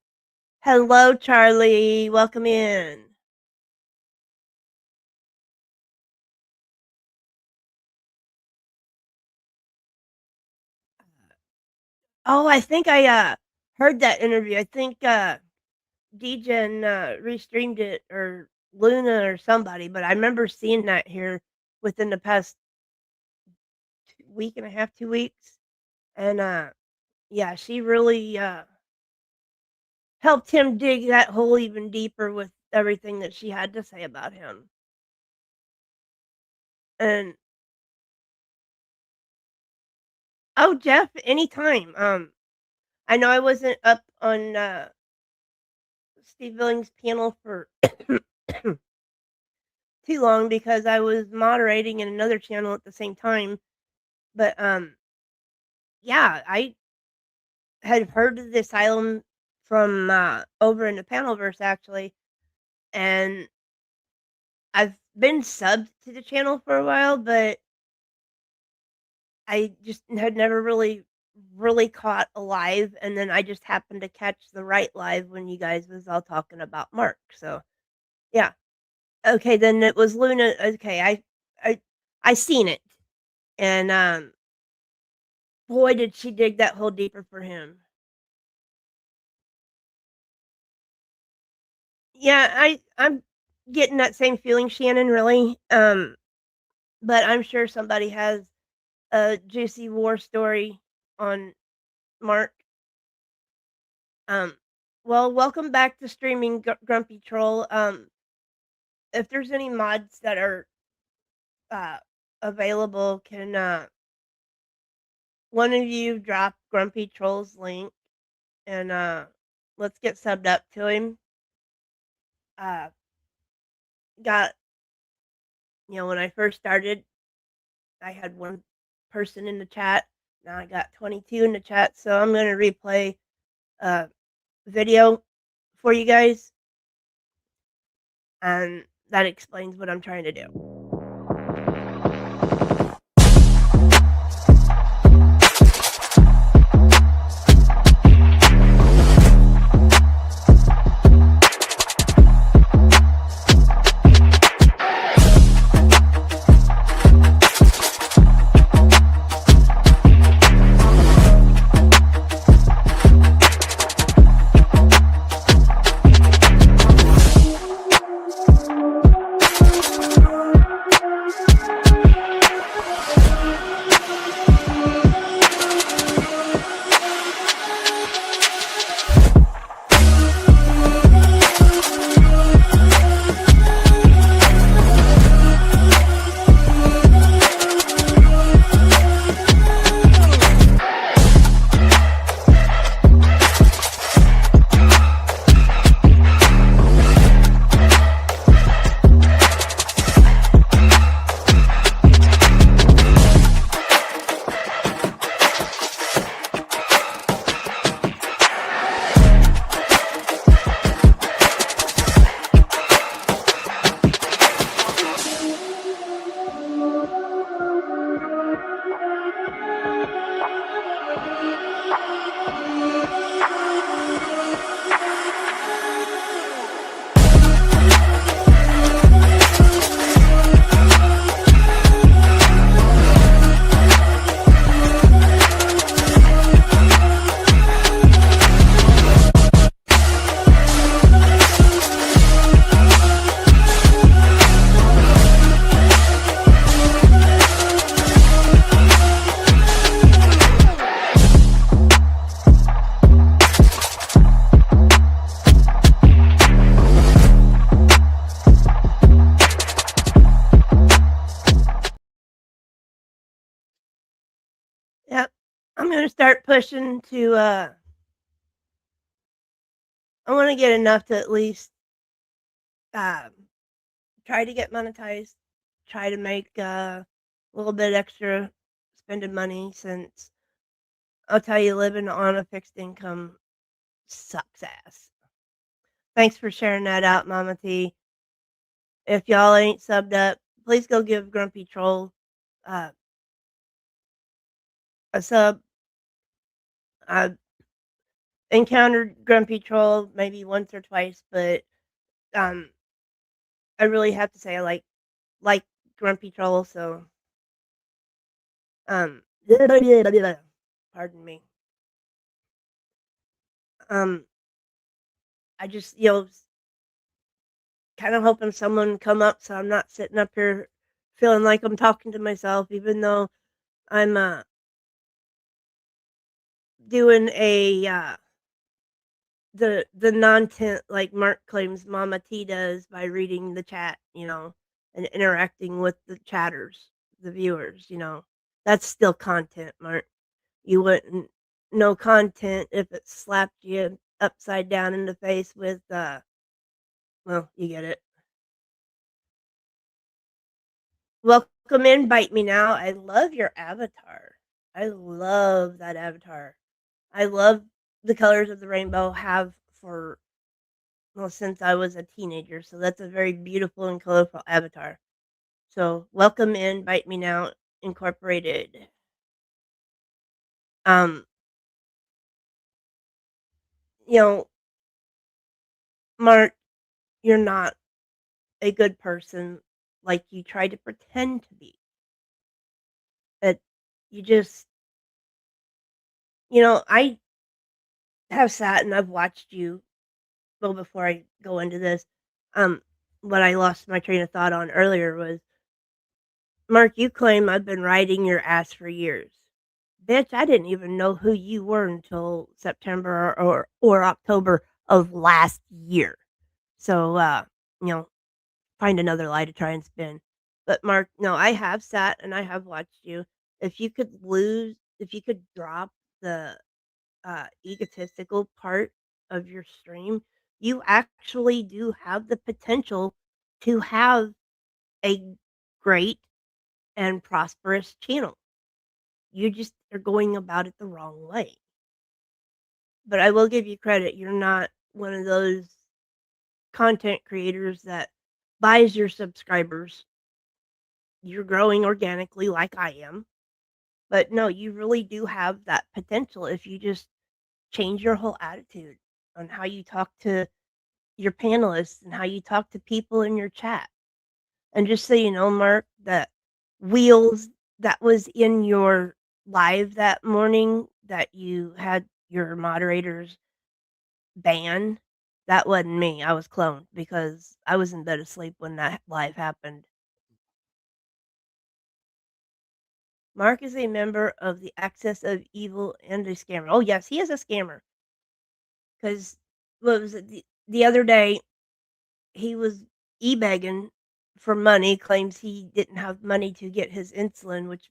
Hello, Charlie. Welcome in. Oh, I think I heard that interview. I think Degen restreamed it, or Luna or somebody, but I remember seeing that here within the past week and a half, 2 weeks. And yeah, she really helped him dig that hole even deeper with everything that she had to say about him. And oh, Jeff, anytime. I know I wasn't up on Steve Billings' panel for too long because I was moderating in another channel at the same time. But yeah, I had heard of the Asylum from over in the Panelverse actually, and I've been subbed to the channel for a while, but I just had never really caught a live, and then I just happened to catch the right live when you guys was all talking about Mark. So yeah. Okay, then it was Luna. Okay, I I seen it, and boy did she dig that hole deeper for him. Yeah, I'm getting that same feeling, Shannon, really. But I'm sure somebody has a juicy war story on Mark. Um, well, welcome back to streaming, Grumpy Troll. If there's any mods that are uh available, can one of you drop Grumpy Troll's link and let's get subbed up to him. Uh, got when I first started, I had one person in the chat. Now I got 22 in the chat, so I'm gonna replay a video for you guys, and that explains what I'm trying to do. Yep. I'm gonna start pushing to I wanna get enough to at least um try to get monetized, try to make a little bit extra spending money since I'll tell you living on a fixed income sucks ass. Thanks for sharing that out, Mama T. If y'all ain't subbed up, please go give Grumpy Troll uh, a sub. I encountered Grumpy Troll maybe once or twice, but I really have to say I like Grumpy Troll, so pardon me. I just kind of hoping someone come up so I'm not sitting up here feeling like I'm talking to myself, even though I'm doing a the non-tent like Mark claims Mama T does by reading the chat, and interacting with the chatters, the viewers. That's still content, Mark. You wouldn't know content if it slapped you upside down in the face with well, you get it. Welcome in, Bite Me Now. I love your avatar. I love that avatar. I love the colors of the rainbow have for well, since I was a teenager, so that's a very beautiful and colorful avatar. So, welcome in, Bite Me Now Incorporated. Um, you know, Mark, you're not a good person like you try to pretend to be. But you just, I have sat and I've watched you. Well, before I go into this, um, what I lost my train of thought on earlier was Mark, you claim I've been riding your ass for years. Bitch, I didn't even know who you were until September or October of last year. So, you know, find another lie to try and spin. But Mark, no, I have sat and I have watched you. If you could drop the egotistical part of your stream, you actually do have the potential to have a great and prosperous channel. You just are going about it the wrong way. But I will give you credit, you're not one of those content creators that buys your subscribers. You're growing organically like I am. But no, you really do have that potential if you just change your whole attitude on how you talk to your panelists and how you talk to people in your chat. And just so you know, Mark, that wheels that was in your live that morning that you had your moderators ban, that wasn't me. I was cloned because I was in bed asleep when that live happened. Mark is a member of the Axis of Evil and a scammer. Oh yes, he is a scammer. Because what was it? The other day he was e-begging for money, claims he didn't have money to get his insulin, which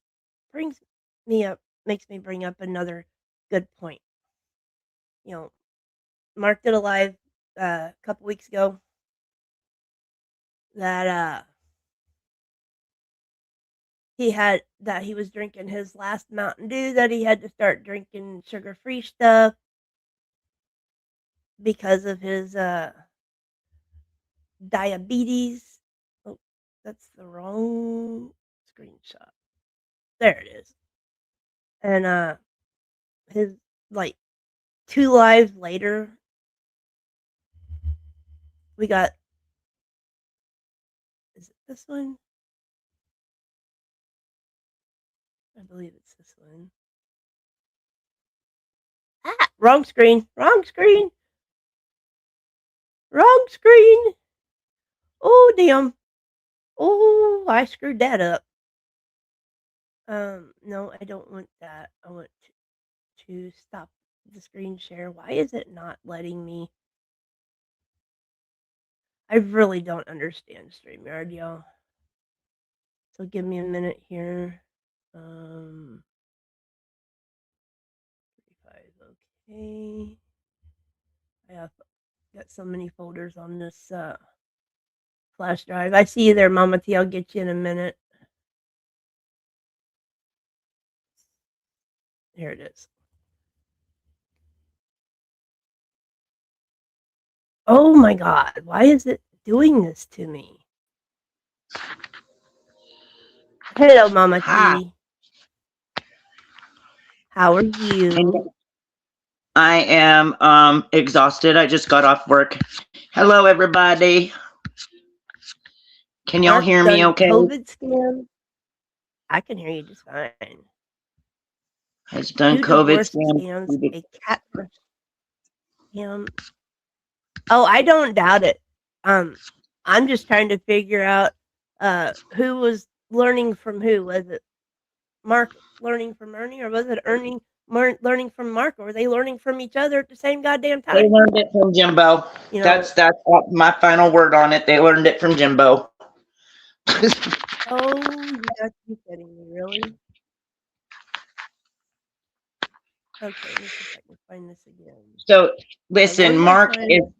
brings me up makes me bring up another good point. Mark did a live a couple weeks ago that he was drinking his last Mountain Dew, that he had to start drinking sugar-free stuff because of his diabetes. Oh, that's the wrong screenshot. There it is. And his like 2 lives later, we got is it this one? I believe it's this one. Ah, wrong screen. Wrong screen. Wrong screen. Oh damn. Oh, I screwed that up. No, I don't want that. I want to stop the screen share. Why is it not letting me? I really don't understand StreamYard, y'all. So give me a minute here. 35, okay. I have got so many folders on this flash drive. I see you there, Mama T. I'll get you in a minute. Here it is. Oh my god, why is it doing this to me? Hello, Mama Hi. T. How are you? I am exhausted. I just got off work. Hello, everybody. Can y'all Mark's hear me done okay? COVID scams. I can hear you just fine. Has done 2 COVID divorce scams. scams, a cat scam. Oh, I don't doubt it. I'm just trying to figure out who was learning from who. Was it Mark learning from Ernie, or was it Ernie learning from Mark, or were they learning from each other at the same goddamn They time? learned it from Jimbo. You know, That's my final word on it. They learned it from Jimbo. oh, you got to be kidding me, really? Okay, let me see if I can find this again. So Okay, listen, one more time.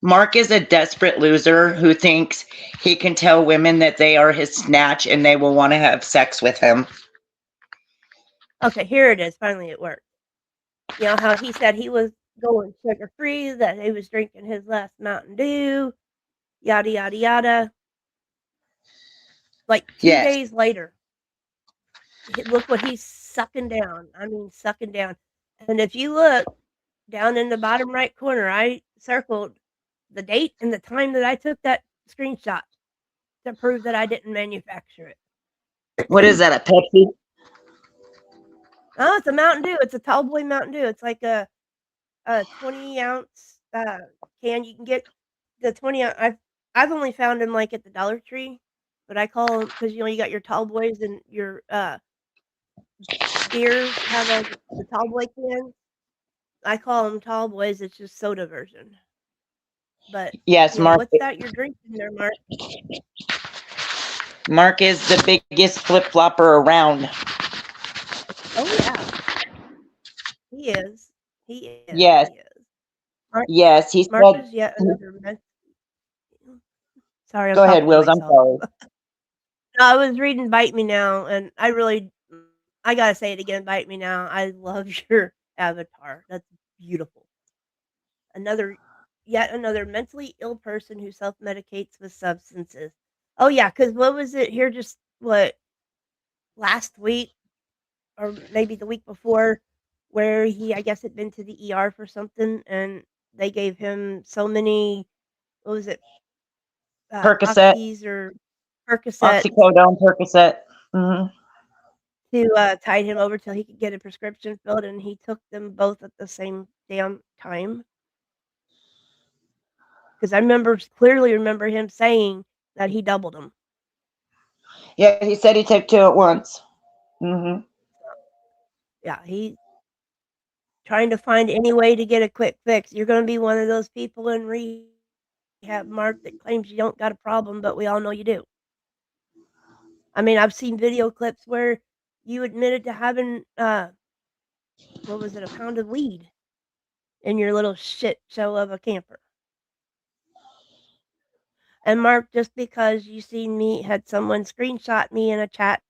Mark is a desperate loser who thinks he can tell women that they are his snatch and they will want to have sex with him. Okay, here it is. Finally, it worked. You know how he said he was going sugar free, that he was drinking his last Mountain Dew, yada yada yada. Like 2 Yes. days later, look what he's sucking down. I mean, sucking down. And if you look down in the bottom right corner, I circled the date and the time that I took that screenshot to prove that I didn't manufacture it. What is that, a Pepsi? Oh, it's a Mountain Dew. It's a tall boy Mountain Dew. It's like a 20-ounce can. You can get the 20 ounce. I've only found them like at the Dollar Tree, but I call them because you got your tall boys and your beers have all the tall boy cans. I call them tall boys. It's just soda version. But Yes, Mark. what's that you're drinking there, Mark? Mark is the biggest flip flopper around. Oh yeah, he is. He is. Yes. He is. Mark, Yes, he Mark said. is yet another mess. Sorry, I'm Go ahead, talking to Wills. I'm myself. sorry. No, I was reading Bite Me Now, and I gotta say it again, Bite Me Now. I love your avatar. That's beautiful. Yet another mentally ill person who self-medicates with substances. Oh yeah, because what was it here just last week or maybe the week before, where he, I guess, had been to the ER for something, and they gave him so many, what was it, Percocet, oxys or Percocets oxycodone, Percocet. Hmm. to tide him over till he could get a prescription filled, and he took them both at the same damn time. Because I clearly remember him saying that he doubled them. Yeah, he said he took 2 at once. Hmm. Yeah, he's trying to find any way to get a quick fix. You're going to be one of those people in rehab, Mark, that claims you don't got a problem, but we all know you do. I mean, I've seen video clips where you admitted to having, what was it, a pound of weed in your little shit show of a camper. And Mark, just because you seen me, had someone screenshot me in a chat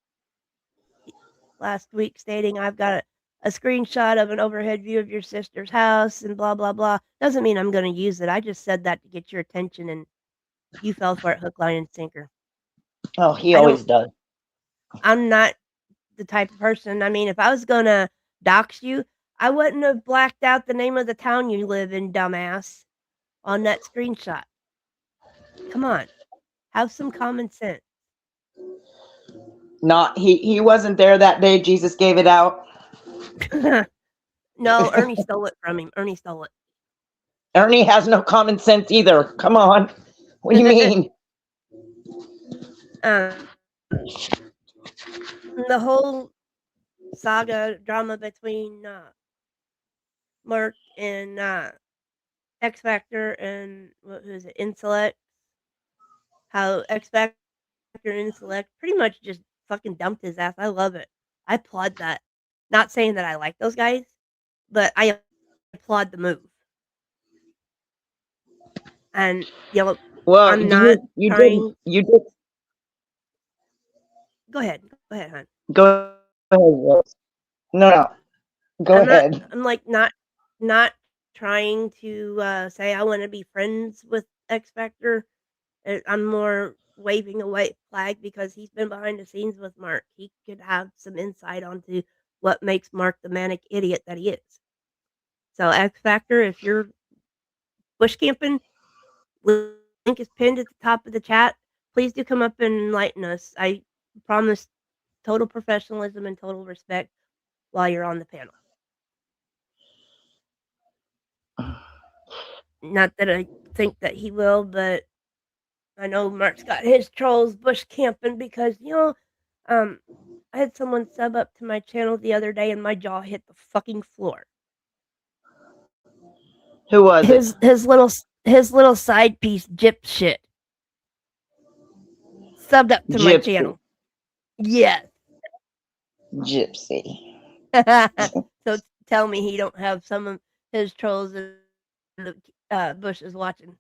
last week stating I've got a screenshot of an overhead view of your sister's house and blah, blah, blah, doesn't mean I'm going to use it. I just said that to get your attention, and you fell for it hook, line, and sinker. Oh, he always does. I'm not the type of person. I mean, if I was going to dox you, I wouldn't have blacked out the name of the town you live in, dumbass, on that screenshot. Come on. Have some common sense. Not he wasn't there that day Jesus gave it out. No, Ernie stole it from him. Ernie stole it. Ernie has no common sense either. Come on. What do you mean? The whole saga drama between Mark and X Factor and what was it, Intellect? How X Factor and Intellect pretty much just fucking dumped his ass. I love it. I applaud that. Not saying that I like those guys, but I applaud the move. And Well, I'm not you trying. did. Go ahead, hon. Go ahead. Wills. No. Go ahead. I'm like not trying to say I want to be friends with X Factor. I'm more waving a white flag because he's been behind the scenes with Mark. He could have some insight onto what makes Mark the manic idiot that he is. So X Factor, if you're bush camping, link is pinned at the top of the chat. Please do come up and enlighten us. I promise total professionalism and total respect while you're on the panel. Not that I think that he will, but I know Mark's got his trolls bush camping because, I had someone sub up to my channel the other day and my jaw hit the fucking floor. Who was it? His little side piece gyp shit subbed up to my Gypsy. channel. Yes. Gypsy. So tell me he don't have some of his trolls in the bushes watching.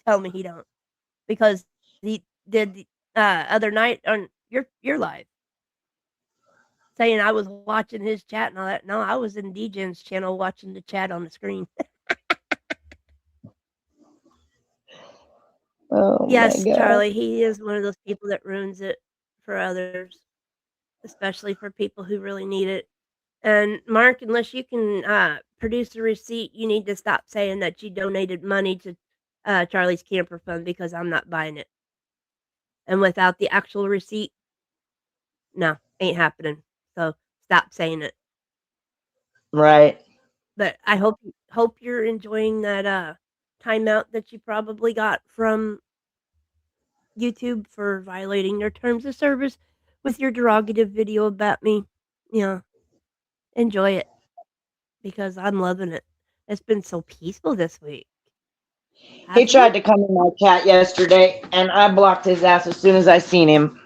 Tell me he don't, because he did the other night on your live saying I was watching his chat and all that. No, I was in DJ's channel watching the chat on the screen. Oh Yes, my God. Charlie, he is one of those people that ruins it for others, especially for people who really need it. And Mark, unless you can produce a receipt, you need to stop saying that you donated money to Charlie's Camper Fund, because I'm not buying it. And without the actual receipt, no, ain't happening. So stop saying it. Right. But I hope you're enjoying that timeout that you probably got from YouTube for violating their terms of service with your derogative video about me. Enjoy it, because I'm loving it. It's been so peaceful this week. He Hasn't tried it? to come in my chat yesterday, and I blocked his ass as soon as I seen him.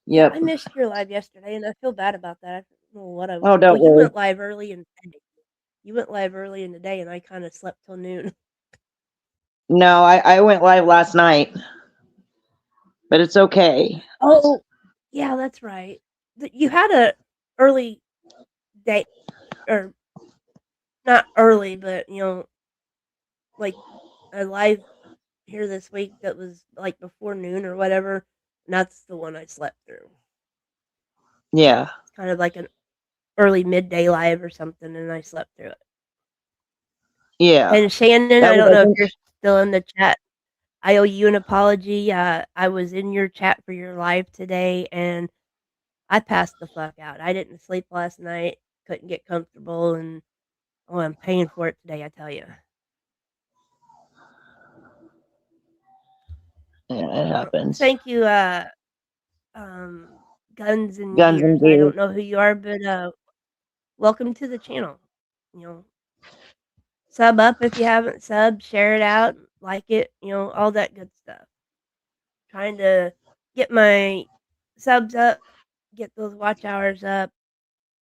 Yeah, Yep. I missed your live yesterday, and I feel bad about that. I don't know what I was. Oh, don't Well, you worry. went live early in the day. You went live early in the day, and I kind of slept till noon. No, I went live last night, but it's okay. Oh, yeah, that's right. You had a early day, or not early, but like a live here this week that was like before noon or whatever. And that's the one I slept through. Yeah. It's kind of like an early midday live or something, and I slept through it. Yeah. And Shannon, That I was, don't I know if think, you're still in the chat. I owe you an apology. I was in your chat for your live today, and I passed the fuck out. I didn't sleep last night. Couldn't get comfortable, and I'm paying for it today, I tell you. yeah, it happens. Thank you, Guns and Guns and Gears. I gears. don't know who you are, but welcome to the channel. Sub up if you haven't subbed, share it out, like it, all that good stuff. Trying to get my subs up, get those watch hours up,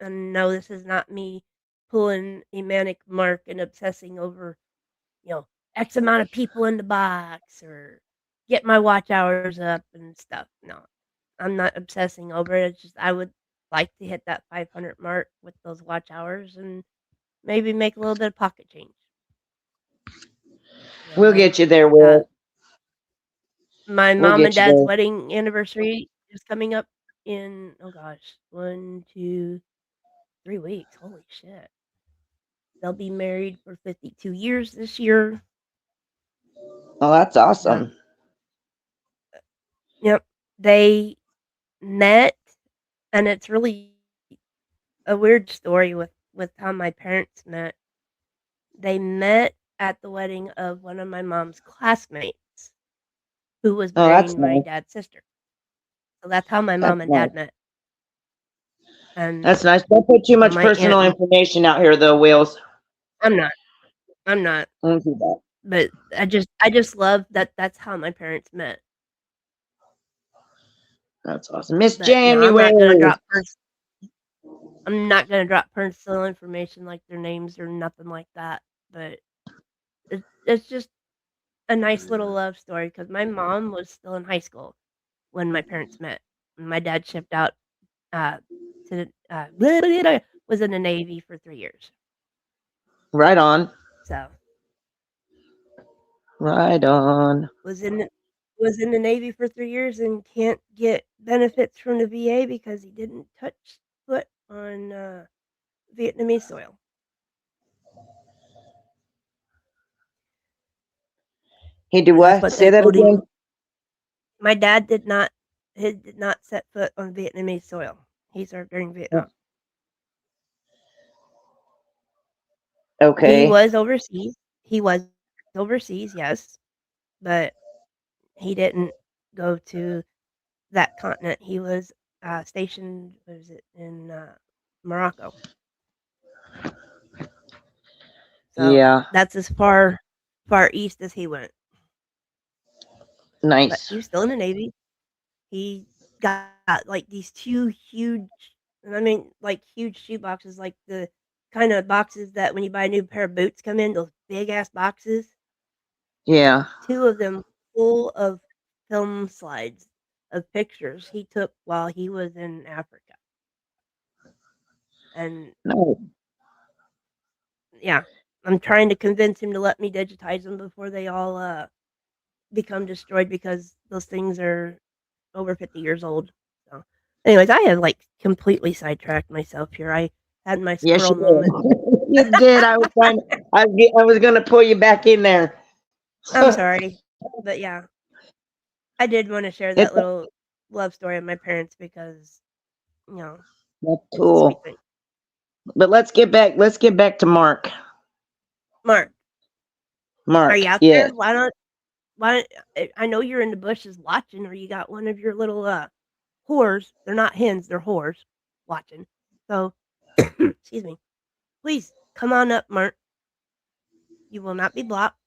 and no, this is not me pulling a manic Mark and obsessing over, X amount of people in the box or get my watch hours up and stuff. No, I'm not obsessing over it. It's just I would like to hit that 500 mark with those watch hours and maybe make a little bit of pocket change. We'll get you there, Will. My We'll mom get and you dad's there. wedding anniversary is coming up in, oh gosh, 1, 2, 3 weeks. Holy shit. They'll be married for 52 years this year. Oh, that's awesome. Yep. They met, and it's really a weird story with how my parents met. They met at the wedding of one of my mom's classmates who was Oh, that's marrying my nice. dad's sister. So that's how my That's mom and nice. dad met. And That's nice. Don't put too much my personal aunt, information out here, though, Wills. I'm not. Don't do that. But I just love that that's how my parents met. That's awesome. Miss But January. I'm not gonna drop personal information like their names or nothing like that. But it's just a nice little love story, because my mom was still in high school when my parents met. My dad shipped out to was in the Navy for 3 years. Right on. So Right on. was in the Navy for 3 years and can't get benefits from the VA because he didn't touch foot on Vietnamese soil. He did And that's what? what Say they that told him. again. My dad did not set foot on Vietnamese soil. He served during Vietnam. He Okay. was overseas. He was overseas, yes, but he didn't go to that continent. He was stationed, what was it, in Morocco. So Yeah. that's as far east as he went. But Nice. he was still in the Navy. He got like these two huge, and I mean like huge shoe boxes, like the kind of boxes that when you buy a new pair of boots come in, those big ass boxes. Yeah. 2 of them full of film slides of pictures he took while he was in Africa. And No. yeah, I'm trying to convince him to let me digitize them before they all become destroyed because those things are over 50 years old. So, anyways, I have like completely sidetracked myself here. I had my Yes, squirrel you moment. did. You did. I was trying. I was gonna pull you back in there. I'm sorry, but yeah, I did want to share It's that little love story of my parents because you know that's it's a sweet cool. thing. But let's get back. Let's get back to Mark. Mark, are Mark. you out Yes. there? Why don't I know you're in the bushes watching, or you got one of your little whores. They're not hens, they're whores watching. So, excuse me. Please come on up, Mark. You will not be blocked,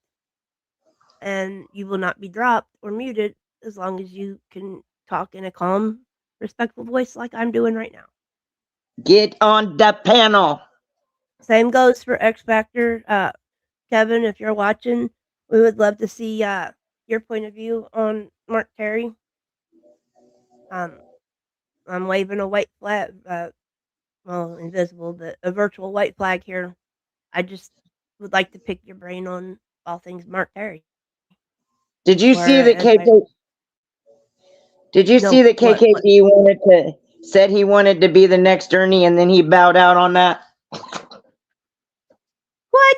and you will not be dropped or muted as long as you can talk in a calm, respectful voice like I'm doing right now. Get on the panel. Same goes for X Factor. Kevin, if you're watching, we would love to see your point of view on Mark Terry. I'm waving a white flag, well, invisible, but a virtual white flag here. I just would like to pick your brain on all things Mark Terry. Did you see that Whereas I KK? Did you see no, that what KKD said he wanted to be the next Ernie, and then he bowed out on that? what?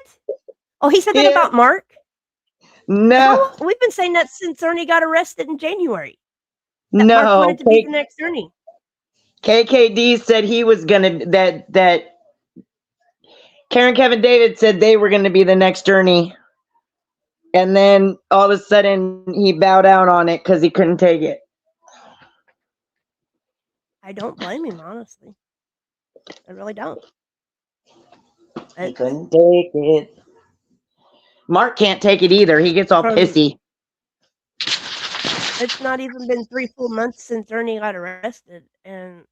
Oh, he said that Yeah. about Mark. How No. long? We've been saying that since Ernie got arrested in January. That Mark No. wanted to be the next Ernie. KKD said he was gonna that Karen Kevin David said they were gonna be the next Ernie, and then all of a sudden he bowed out on it because he couldn't take it. I don't blame him, honestly. I really don't. He It's couldn't take it. Mark can't take it either. He gets all from. pissy. It's not even been 3 full months since Ernie got arrested, and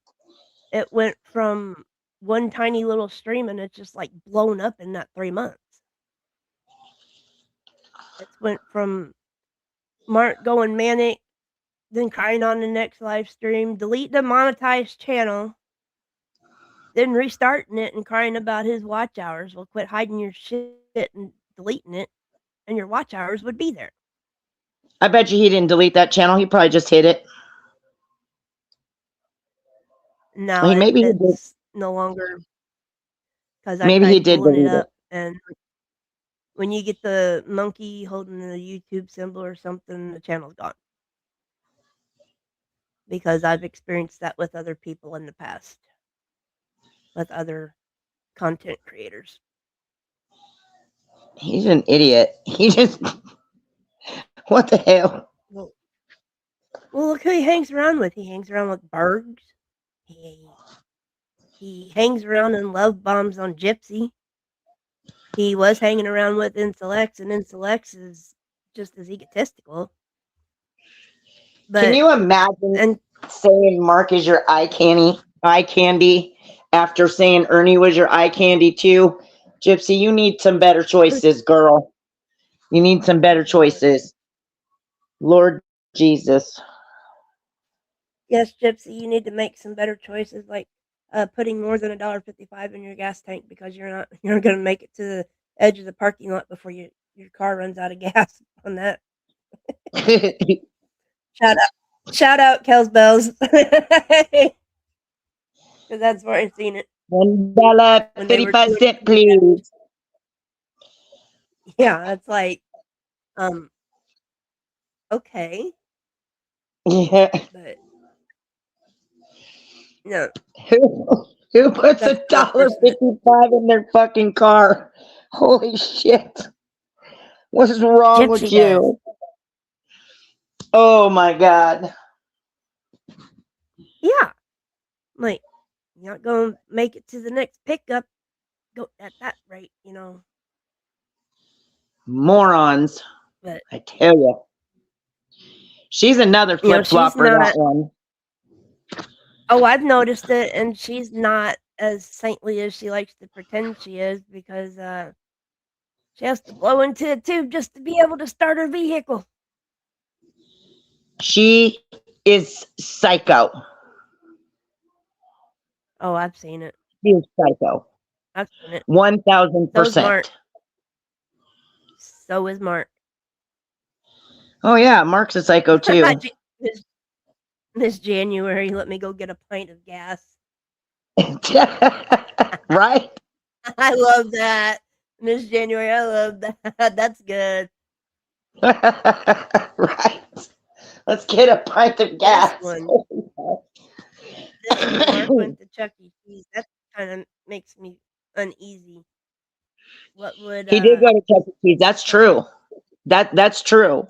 it went from one tiny little stream, and it's just like blown up in that 3 months. It's went from Mark going manic, then crying on the next live stream, delete the monetized channel, then restarting it and crying about his watch hours. Well, quit hiding your shit and deleting it, and your watch hours would be there. I bet you he didn't delete that channel. He probably just hid it. No, Maybe he did. it's no longer because I Maybe he tried did pulling it delete it. up, and when you get the monkey holding the YouTube symbol or something, the channel's gone. Because I've experienced that with other people in the past, with other content creators. He's an idiot. He just what the hell? Well, look who he hangs around with. He hangs around with Bergs. He hangs around and love bombs on Gypsy. He was hanging around with Insulex, and Insulex is just as egotistical. But Can you imagine saying Mark is your eye candy after saying Ernie was your eye candy too? Gypsy, you need some better choices, girl. You need some better choices. Lord Jesus. yes, Gypsy, you need to make some better choices, like putting more than $1.55 in your gas tank because you're not going to make it to the edge of the parking lot before your car runs out of gas on that. Shout out, Kells Bells, because that's where I've seen it. $1, when they were 55 doing cents, please. yeah, it's like, um, okay, Yeah. but no, Who puts that's a the dollar person that 55 in their fucking car? Holy shit. What's wrong with Gypsy does. you? Oh my god. Yeah, like you're not gonna make it to the next pickup. Go at that rate, you know. Morons. But I tell you. She's another you know, flip she's flopper, that not. one. Oh, I've noticed it, and she's not as saintly as she likes to pretend she is because she has to blow into a tube just to be able to start her vehicle. She is psycho. Oh, I've seen it. She is psycho. I've seen it. So's Mark. 1000%. So is Mark. Oh yeah, Mark's a psycho too. This January, let me go get a pint of gas. Right? I love that. Miss January, I love that. That's good. Right. Let's get a pint of This gas. one, Mark went to Chuck E. Cheese. That kind of makes me uneasy. What would He did go to Chuck E. Cheese. That's true. That's true.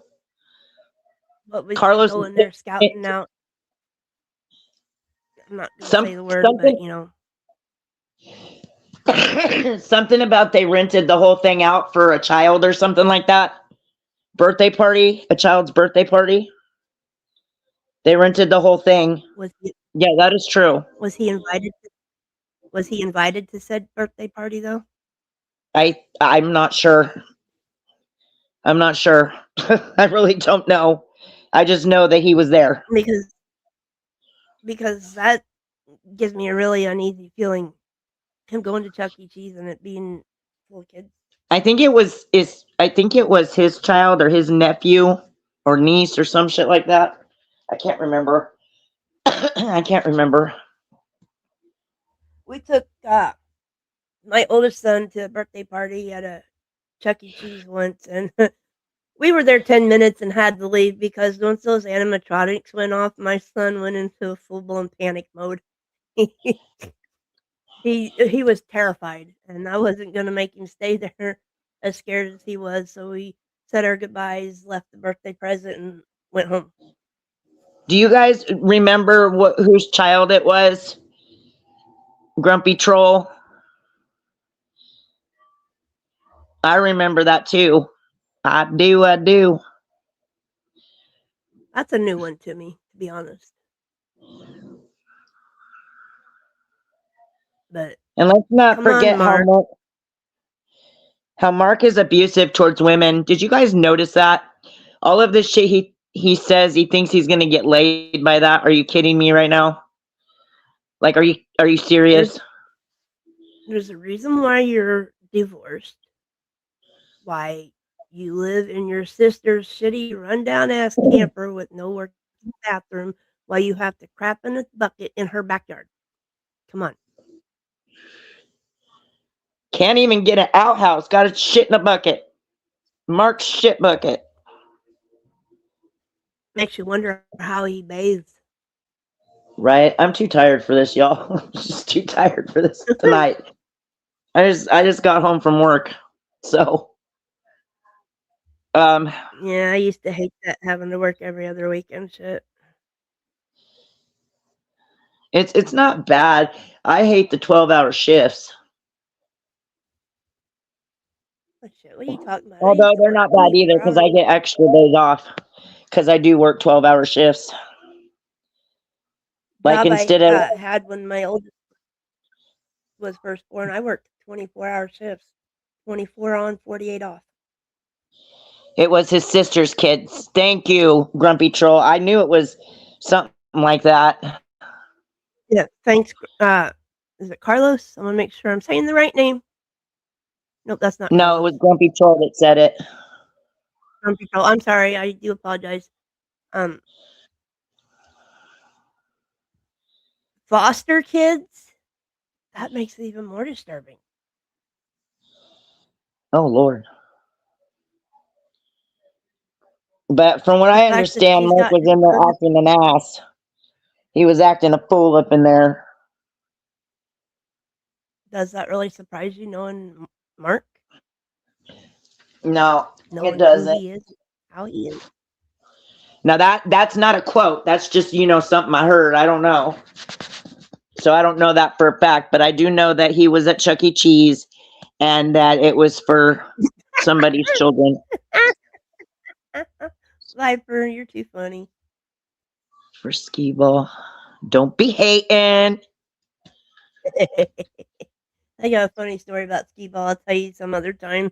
what was he Carlos going there scouting out? I'm not gonna say the word, but you know, something about they rented the whole thing out for a child or something like that. Birthday party, a child's birthday party. They rented the whole thing. was he Yeah, that is true. was he invited? Was he invited to said birthday party though? I'm not sure. I'm not sure. I really don't know. I just know that he was there. Because that gives me a really uneasy feeling. Him going to Chuck E. Cheese and it being full of kids. I think it was his child or his nephew or niece or some shit like that. I can't remember. I can't remember. We took my oldest son to a birthday party at a Chuck E. Cheese once, and we were there 10 minutes and had to leave because once those animatronics went off, my son went into a full blown panic mode. He was terrified, and I wasn't gonna make him stay there as scared as he was. So we said our goodbyes, left the birthday present, and went home. Do you guys remember whose child it was? Grumpy Troll. I remember that too. I do. I do. That's a new one to me, to be honest. But And let's not come on, forget Mark. how Mark is abusive towards women. Did you guys notice that? All of this shit he says he thinks he's gonna get laid by that. Are you kidding me right now? Like, are you serious? There's a reason why you're divorced. Why you live in your sister's shitty, rundown ass camper with no working bathroom while you have to crap in a bucket in her backyard. Come on. Can't even get an outhouse. Got to shit in a bucket. Mark's shit bucket. Makes you wonder how he bathes. Right? I'm too tired for this, y'all. I'm just too tired for this tonight. I just got home from work. So Yeah, I used to hate that having to work every other weekend shit. it's not bad. I hate the 12-hour shifts. Oh, shit, what are you talking about? I Although used to they're work not bad either 24 because hours. I get extra days off because I do work 12-hour shifts. Like Job instead I of had when my oldest was first born, I worked 24-hour shifts, 24 on, 48 off. it was his sister's kids. Thank you, Grumpy Troll. I knew it was something like that. Yeah, thanks. Is it Carlos? I want to make sure I'm saying the right name. Nope, that's not No, it Carlos. was Grumpy Troll that said it. I'm sorry. I do apologize. Foster kids. That makes it even more disturbing. Oh Lord. But from what The I fact that understand, she's Mark got was in there acting an ass. He was acting a fool up in there. does that really surprise you knowing Mark? No, it Knowing who doesn't. he is, how he is? Now that's not a quote. That's just, something I heard. I don't know. So I don't know that for a fact, but I do know that he was at Chuck E. Cheese and that it was for somebody's children. Viper, you're too funny. For skee ball. Don't be hating. I got a funny story about skee ball. I'll tell you some other time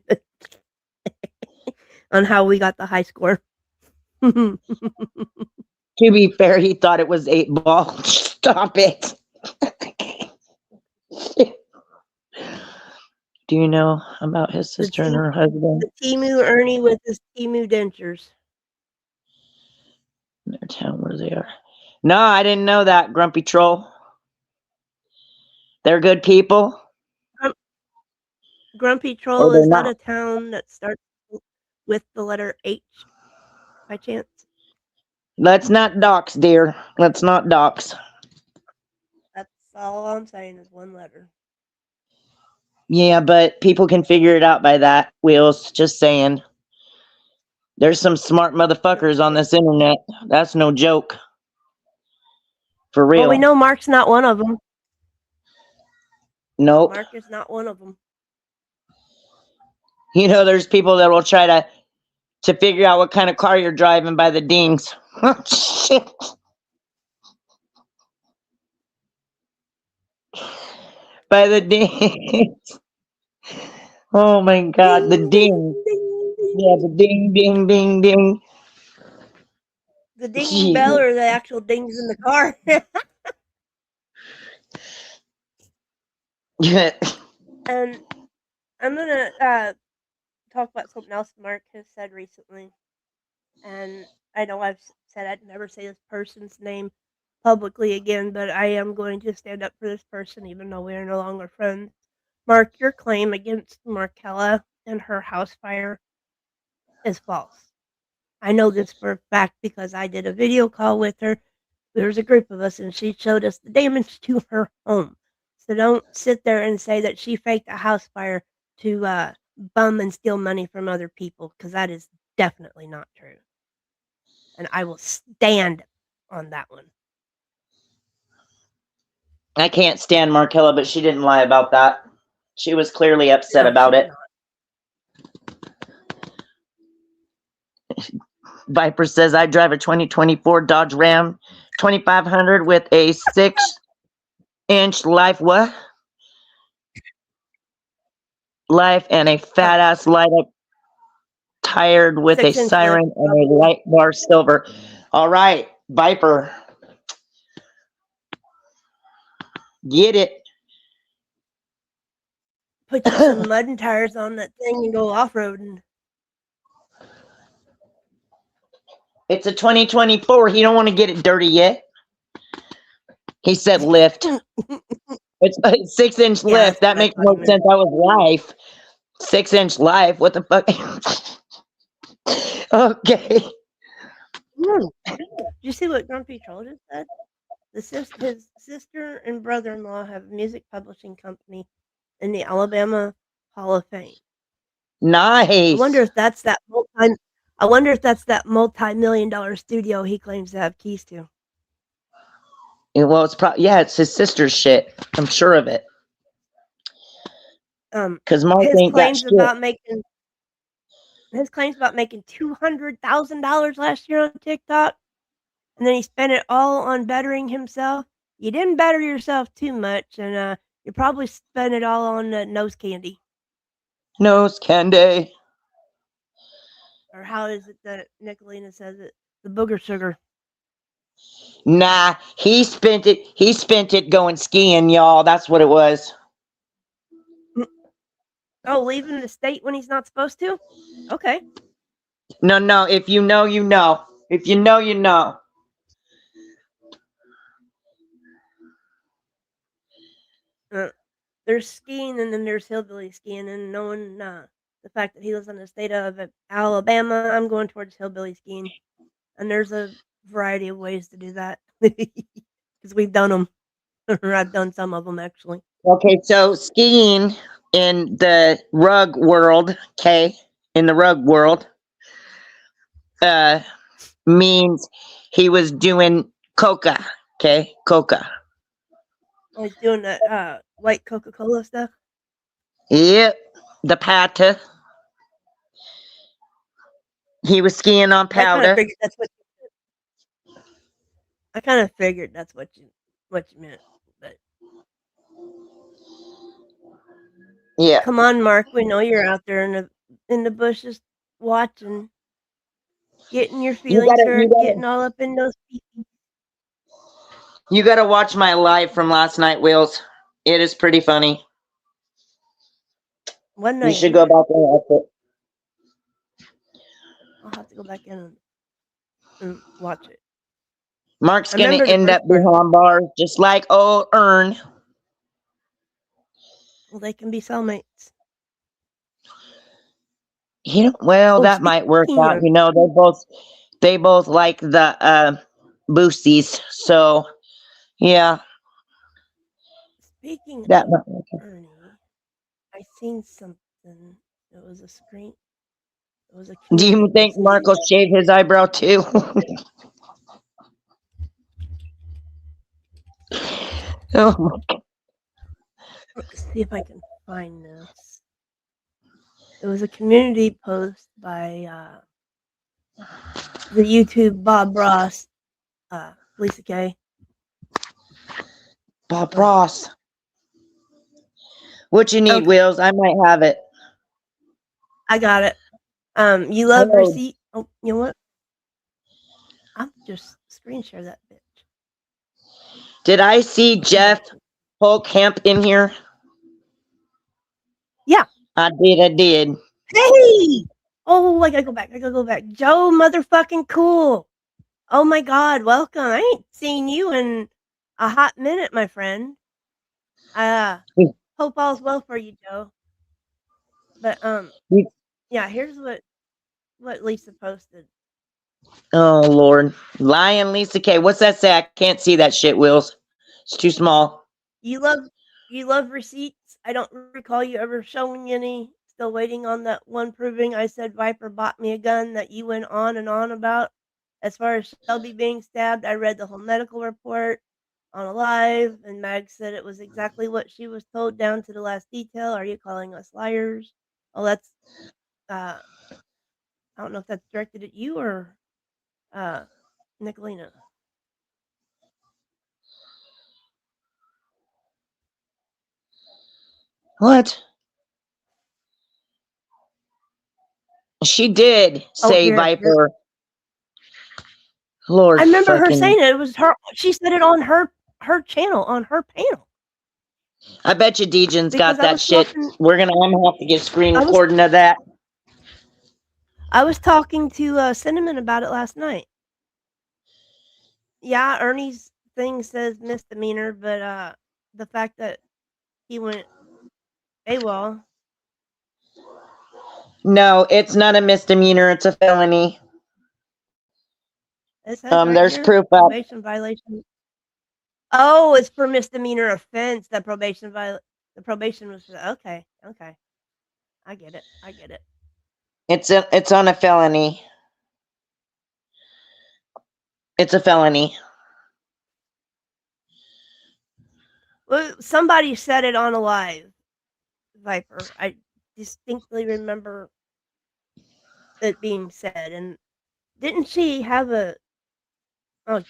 on how we got the high score. To be fair, he thought it was 8 ball. Stop it. Do you know about his sister and her husband? The Timu Ernie with his Timu dentures. Their town where they are. No, I didn't know that, Grumpy Troll. They're good people. Grumpy Or Troll they're is that not. a town that starts with the letter H by chance? Let's not dox, dear. Let's not dox. That's all I'm saying is one letter. Yeah, but people can figure it out by that. Wheels, just saying. There's some smart motherfuckers on this internet. That's no joke. For real. Well, we know Mark's not one of them. Nope. Mark is not one of them. There's people that will try to figure out what kind of car you're driving by the dings. Shit. By the dings. Oh my God, the ding. Yeah, the ding, ding, ding, ding. The dinging bell or the actual dings in the car? Yeah. And I'm gonna talk about something else Mark has said recently. And I know I've said I'd never say this person's name publicly again, but I am going to stand up for this person, even though we are no longer friends. Mark, your claim against Markella and her house fire is false. I know this for a fact because I did a video call with her. There was a group of us, and she showed us the damage to her home. So don't sit there and say that she faked a house fire to bum and steal money from other people, because that is definitely not true. And I will stand on that one. I can't stand Markella, but she didn't lie about that. She was clearly upset about it. Viper says, I drive a 2024 Dodge Ram 2500 with a 6-inch life life and a fat ass light up tired with a 6-inch siren and a light bar silver. All right, Viper. Get it. Put you some mud and tires on that thing and go off-roading. It's a 2024. He don't want to get it dirty yet. He said lift. It's a 6-inch lift. That makes no sense. That was life. 6-inch life. What the fuck? Okay. Did you see what Grumpy Troll just said? His sister and brother-in-law have a music publishing company in the Alabama Hall of Fame. Nice. I wonder if that's that multi-million-dollar studio he claims to have keys to. Well, it's his sister's shit. I'm sure of it. Because Mark his ain't claims got about shit. making $200,000 last year on TikTok, and then he spent it all on bettering himself. You didn't better yourself too much, and you probably spent it all on nose candy. Nose candy. Or how is it that Nicolina says it? The booger sugar. Nah, he spent it going skiing, y'all. That's what it was. Oh, leaving the state when he's not supposed to? Okay. No. If you know, you know. If you know, you know. there's skiing and then there's hillbilly skiing, and knowing the fact that he lives in the state of Alabama, I'm going towards hillbilly skiing, and there's a variety of ways to do that because we've done them, or I've done some of them actually. Okay, so skiing in the rug world, okay, in the rug world, means he was doing coca, okay, coca. I was doing that white Coca-Cola stuff. Yep, the pata. He was skiing on I kind of powder. figured that's what. I kind of figured that's what you meant, but Yeah, come on, Mark. We know you're out there in the bushes watching, getting your feelings hurt, getting all up in those pee-pees. you gotta watch my live from last night, Wheels. It is pretty funny. What You night should is go it? back and watch it. I'll have to go back in and watch it. Mark's I gonna remember the end up first part of it. behind bars just like old Ern. Well, they can be cellmates. Well, Oh, that might work speaking out. of They both like the boosties. So yeah, speaking that of might work out. Ernie, I seen something. It was a screen. It was a Do community you think post. Mark will shave his eyebrow too? Oh, Let's see if I can find this. It was a community post by the YouTube Bob Ross, Lisa K. Bob Ross. What you need, Okay, Wheels? I might have it. I got it. You love Oh, receipt. Oh, you know what? I'll just screen share that bitch. did I see Jeff Hulk Hemp in here? Yeah. I did. Hey! Oh, I gotta go back. Joe motherfucking cool. Oh my god, welcome. I ain't seen you in a hot minute, my friend. Hope all's well for you, Joe. But yeah, here's what Lisa posted. Oh Lord, Lion Lisa K. What's that say? I can't see that shit, Wheels. It's too small. You love receipts. I don't recall you ever showing any. Still waiting on that one proving I said Viper bought me a gun that you went on and on about. As far as Shelby being stabbed, I read the whole medical report on a live, and Mag said it was exactly what she was told down to the last detail. Are you calling us liars? Oh, that's I don't know if that's directed at you or Nicolina. What? She did Oh, say here. Viper. Lord I remember her fucking. saying it. It was her. She said it on her channel, on her panel. I bet you Dejan's Because got that shit. I'm gonna have to get screen recording of that. I was talking to Cinnamon about it last night. Yeah, Ernie's thing says misdemeanor, but the fact that he went AWOL. No, it's not a misdemeanor, it's a felony. It says right There's here, proof up. probation violation. Oh, it's for misdemeanor offense. That the probation was okay. I get it. It's on a felony. It's a felony. Well, somebody said it on a live, Viper. I distinctly remember it being said, and didn't she have a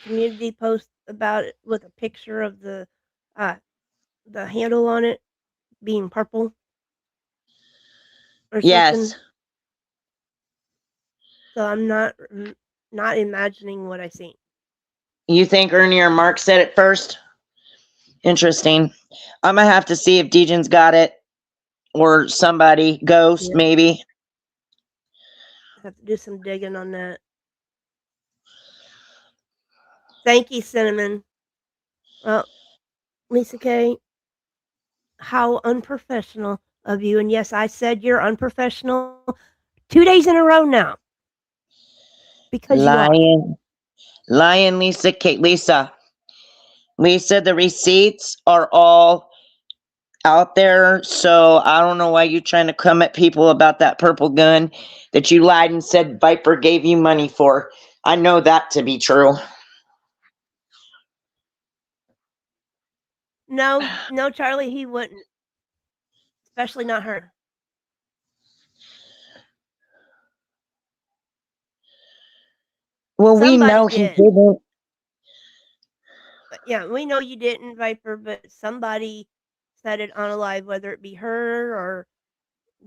community post about it with a picture of the handle on it being purple or Yes. something? So I'm not imagining what I seen. You think Ernie or Mark said it first? Interesting. I'm gonna have to see if Dejan's got it. Or somebody, Ghost, Yeah. maybe. Have to do some digging on that. Thank you, Cinnamon. Well, Lisa K, how unprofessional of you. And yes, I said you're unprofessional 2 days in a row now. Because you are. Lying, Lisa, Lisa. Lisa, the receipts are all out there, so I don't know why you're trying to come at people about that purple gun that you lied and said Viper gave you money for. I know that to be true. No, no, Charlie, he wouldn't. Especially not her. Well, we Somebody know he did. didn't. But yeah, we know you didn't, Viper, but somebody said it on a live, whether it be her or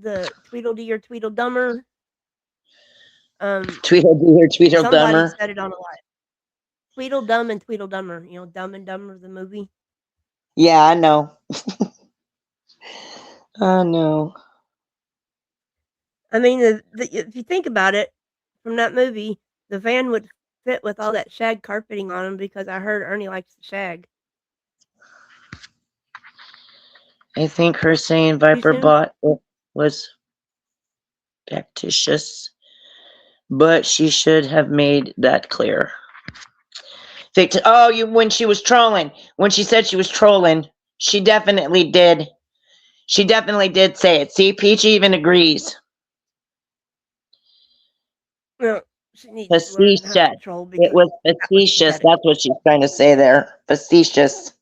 the Tweedledee or Tweedledummer. Tweedledee or Somebody Tweedledummer. said it on a live. Tweedledum and Tweedledummer. You know, Dumb and Dumber, the movie. Yeah, I know. I know. I mean, if you think about it, from that movie, the van would fit with all that shag carpeting on them because I heard Ernie likes the shag. I think her saying Viper bought it was factitious, but she should have made that clear. When she was trolling, when she said she was trolling, she definitely did. She definitely did say it. See, Peach even agrees. Well, she needs to learn how to Facetious. troll because It was that was facetious. pathetic. That's what she's trying to say there. Facetious.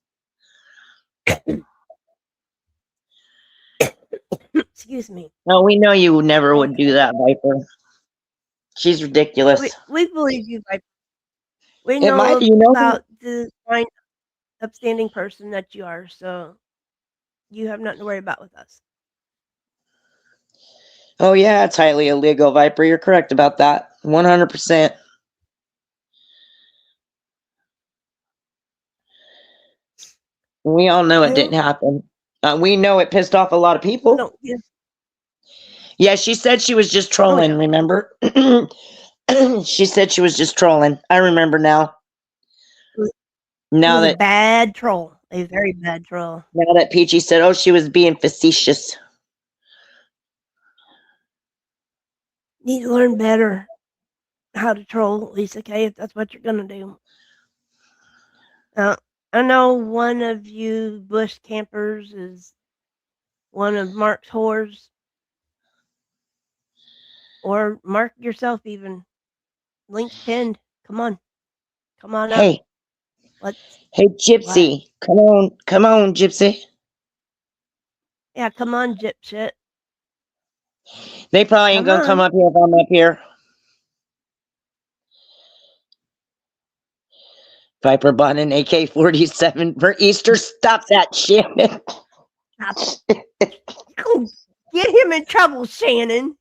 Excuse me. No, we know you never would Okay. do that, Viper. She's ridiculous. We believe you, Viper. We It know might be, about the fine, upstanding person that you are, so you have nothing to worry about with us. Oh yeah, it's highly illegal, Viper. You're correct about that. 100%. We all know it didn't happen. We know it pissed off a lot of people. No, yeah. Yeah, she said she was just trolling, yeah. remember? She said she was just trolling. I remember now. It Now was a that bad troll. A very bad troll. now that Peachy said, oh, she was being facetious. Need to learn better how to troll, Lisa K, if that's what you're gonna do. I know one of you bush campers is one of Mark's whores. Or Mark yourself even. Link's pinned. Come on. Come on up. Hey. Let's Hey, Gypsy. What? Come on, Gypsy. Yeah, come on, Gyp shit. They probably ain't gonna come up here if I'm up here. Viper bought an AK-47 for Easter. Stop that shit. Get him in trouble, Shannon.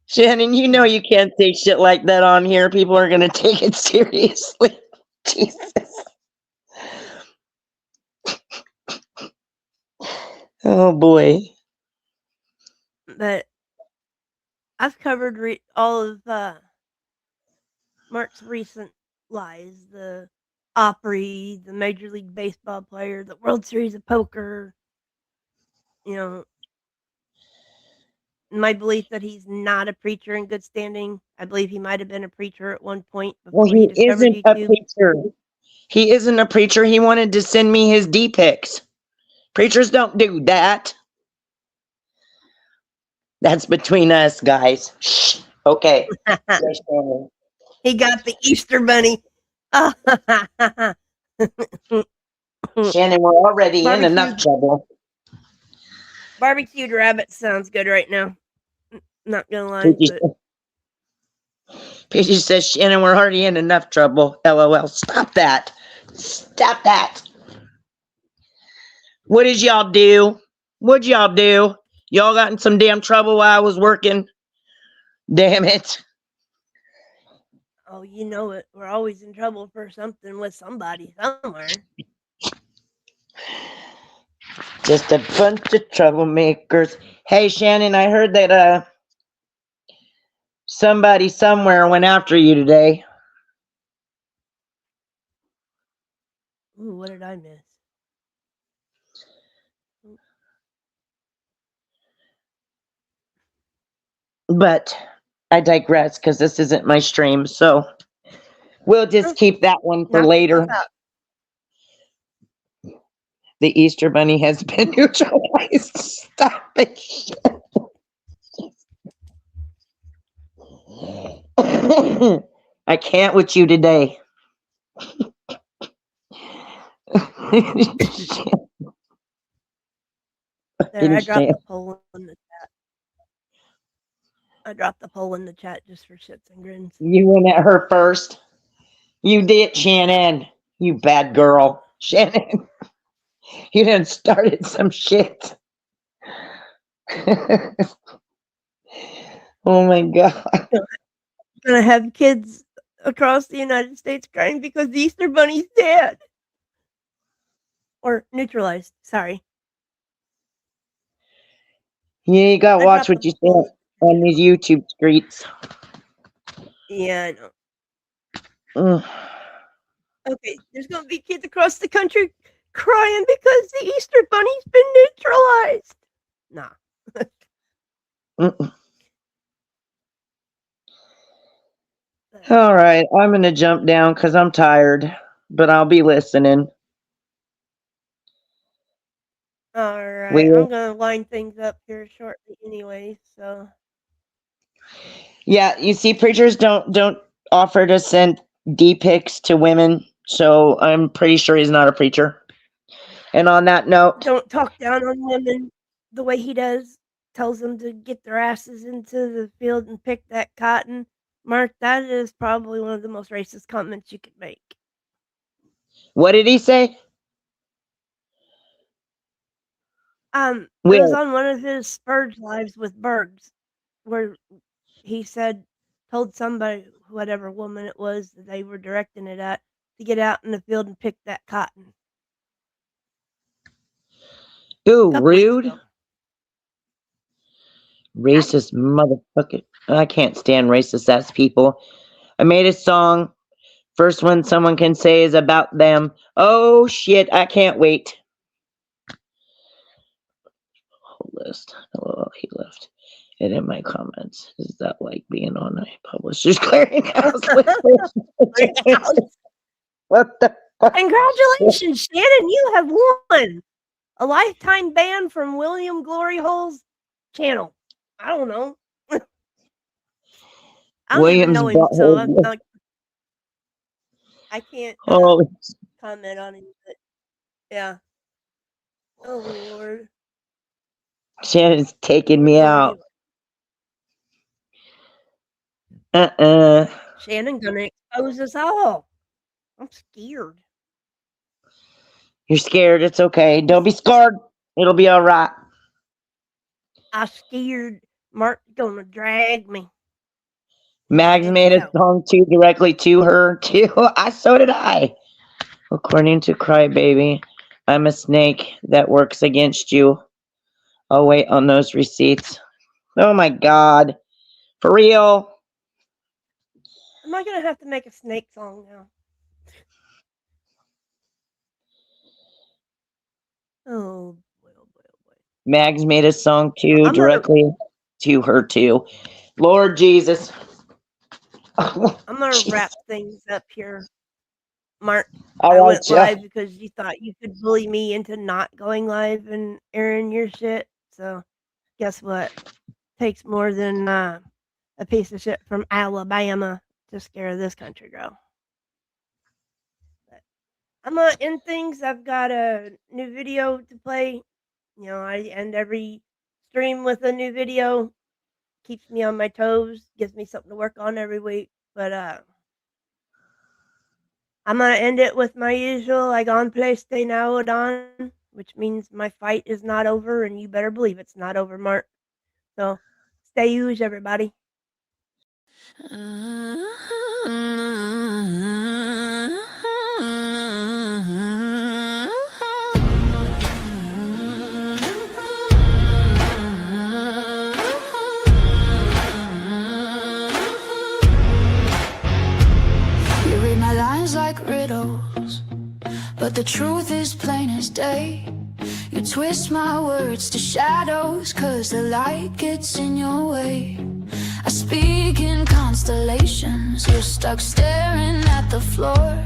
Shannon, you know you can't say shit like that on here. People are gonna take it seriously. Jesus. Oh boy. But I've covered all of Mark's recent lies. The Opry, the Major League Baseball player, the World Series of Poker. You know, my belief that he's not a preacher in good standing. I believe he might have been a preacher at one point before Well, he he discovered isn't a YouTube. preacher. He isn't a preacher. He wanted to send me his D-pics. Preachers don't do that. That's between us, guys. Shh. Okay. He got the Easter bunny. Shannon, we're already in enough trouble. Barbecued rabbit sounds good right now. Not gonna lie. Peachy says, Shannon, we're already in enough trouble. LOL. Stop that. Stop that. What did y'all do? What'd y'all do? Y'all got in some damn trouble while I was working? Damn it. Oh, you know it. We're always in trouble for something with somebody somewhere. Just a bunch of troublemakers. Hey, Shannon, I heard that somebody somewhere went after you today. Ooh, what did I miss? But I digress because this isn't my stream. So we'll just keep that one for Knock later. yourself out. The Easter Bunny has been neutralized. Stop it. I can't with you today. There, I dropped the poll in the chat. I dropped the poll in the chat just for shits and grins. You went at her first. You did, Shannon. You bad girl. Shannon, you done started some shit. Oh my God. Gonna have kids across the United States crying because the Easter Bunny's dead. Or neutralized, sorry. You gotta I watch dropped what the you say poll. on these YouTube streets. Yeah, I know. Ugh. Okay, there's gonna be kids across the country crying because the Easter Bunny's been neutralized. Nah. Mm-mm. All right, I'm gonna jump down because I'm tired, but I'll be listening. All right, We, I'm gonna line things up here shortly anyway, so. yeah, you see, preachers don't offer to send D-pics to women, so I'm pretty sure he's not a preacher. And on that note, Don't talk down on women the way he does. Tells them to get their asses into the field and pick that cotton. Mark, that is probably one of the most racist comments you could make. what did he say? It was on one of his Spurge lives with Bergs, where he told somebody, whatever woman it was that they were directing it at, to get out in the field and pick that cotton. Ooh, Couple weeks rude. ago. Racist motherfucker. I can't stand racist ass people. I made a song. First one someone can say is about them. Oh shit, I can't wait. Whole list. Hello, he left it in my comments. Is that like being on a publisher's clearinghouse? What the fuck? Congratulations, Shannon, you have won a lifetime ban from William Glory Hole's channel. I don't know. I don't even know him, so I can't comment on him. But yeah. Oh Lord. Shannon's taking me out. Shannon gonna expose us all. I'm scared. You're scared. It's okay. Don't be scared. It'll be all right. I'm scared Mark's gonna drag me. Mags made a song too directly to her too. So did I. According to Crybaby, I'm a snake that works against you. I'll wait on those receipts. Oh my God. For real. Am I gonna have to make a snake song now? Oh boy, oh boy, oh boy. Mags made a song too directly to her too. Lord Jesus. I'm gonna wrap things up here. Mark, All I right, went live because you thought you could bully me into not going live and airing your shit. So guess what? Takes more than a piece of shit from Alabama to scare this country girl. But I'm gonna end things. I've got a new video to play. You know, I end every stream with a new video. Keeps me on my toes, gives me something to work on every week. But I'm gonna end it with my usual I gone play stay now on, which means my fight is not over, and you better believe it's not over, Mark. So stay huge, everybody. You read my lines like riddles, but the truth is plain as day. You twist my words to shadows, 'cause the light gets in your way. I speak in constellations, you're stuck staring at the floor.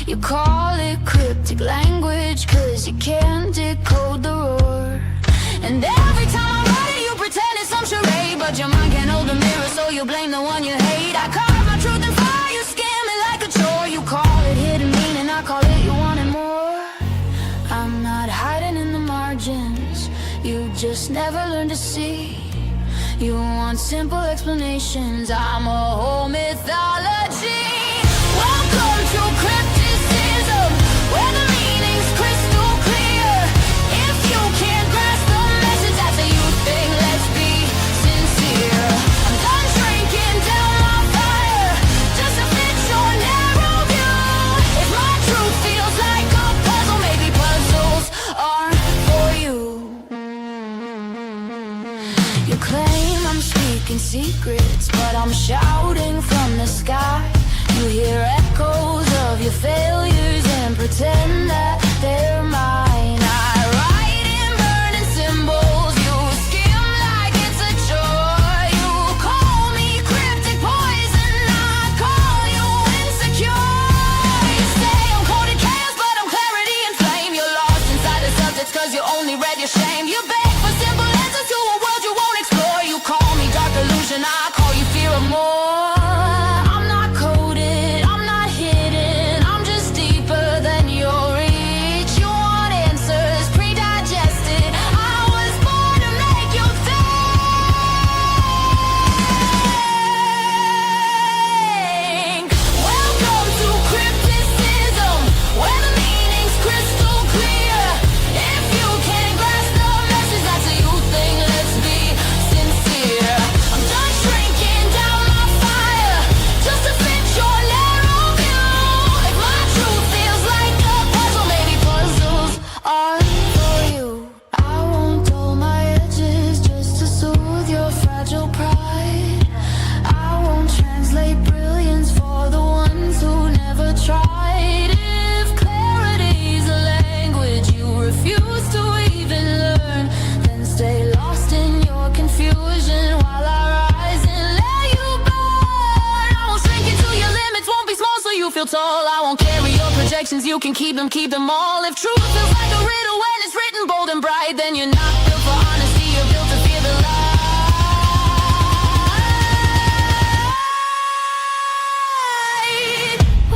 You call it cryptic language, 'cause you can't decode the roar. And every time I write it, you pretend it's some charade, but your mind can't hold the mirror, so you blame the one you hate. I carve my truth in fire, you skim it like a chore. You call it hidden meaning, I call it you wanted more. I'm not hiding in the margins, you just never learn to see. You want simple explanations, I'm a whole mythology. Welcome to crypticism, where the meaning's crystal clear. If you can't grasp the message, that's a you thing, let's be sincere. I'm done shrinking down my fire, just to fit your narrow view. If my truth feels like a puzzle, maybe puzzles aren't for you. You claim I'm speaking secrets, but I'm shouting from the sky. You hear echoes of your failures and pretend that they're mine. I write in burning symbols, you skim like it's a chore. You call me cryptic poison, I call you insecure. You say I'm coded chaos, but I'm clarity and flame. You're lost inside the subjects, 'cause you only read your shame. You beg for simple answers to a world you won't explore. You call me dark illusion, I call you fear of more. I'm not coded, I'm not hidden, I'm just deeper than your reach. You want answers pre-digested, I was born to make you think. Welcome to crypticism, where the meaning's crystal clear. If you can't grasp the message, that's a you thing, let's be sincere. I'm done shrinking down my fire, just to fit your narrow view. If my truth feels like a puzzle, maybe puzzles are for you. I won't dull my edges just to soothe your fragile pride. I won't translate brilliance for the ones who never tried. If clarity's a language you refuse to even learn, then stay lost in your confusion while I rise and let you burn. I won't shrink into your limits, won't be small so you feel tall. I won't carry your projections, you can keep them all. If truth feels like a riddle when it's written bold and bright, then you're not built for honesty, you're built to fear the light.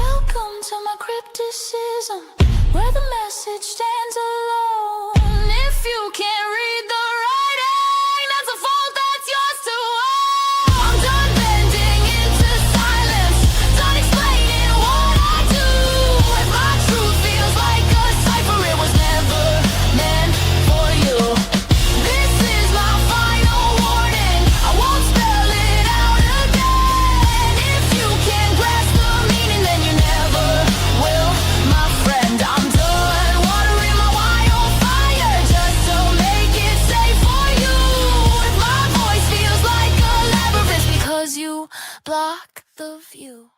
Welcome to my crypticism, where the message stands alone. If you can't read the writing, that's a fault that's yours to own. I'm done bending into silence, done explaining what I do. If my truth feels like a cipher, it was never meant for you. This is my final warning, I won't spell it out again. If you can't grasp the meaning, then you never will, my friend. I'm done watering my wildfire just to make it safe for you. If my voice feels like a labyrinth, because you block the view.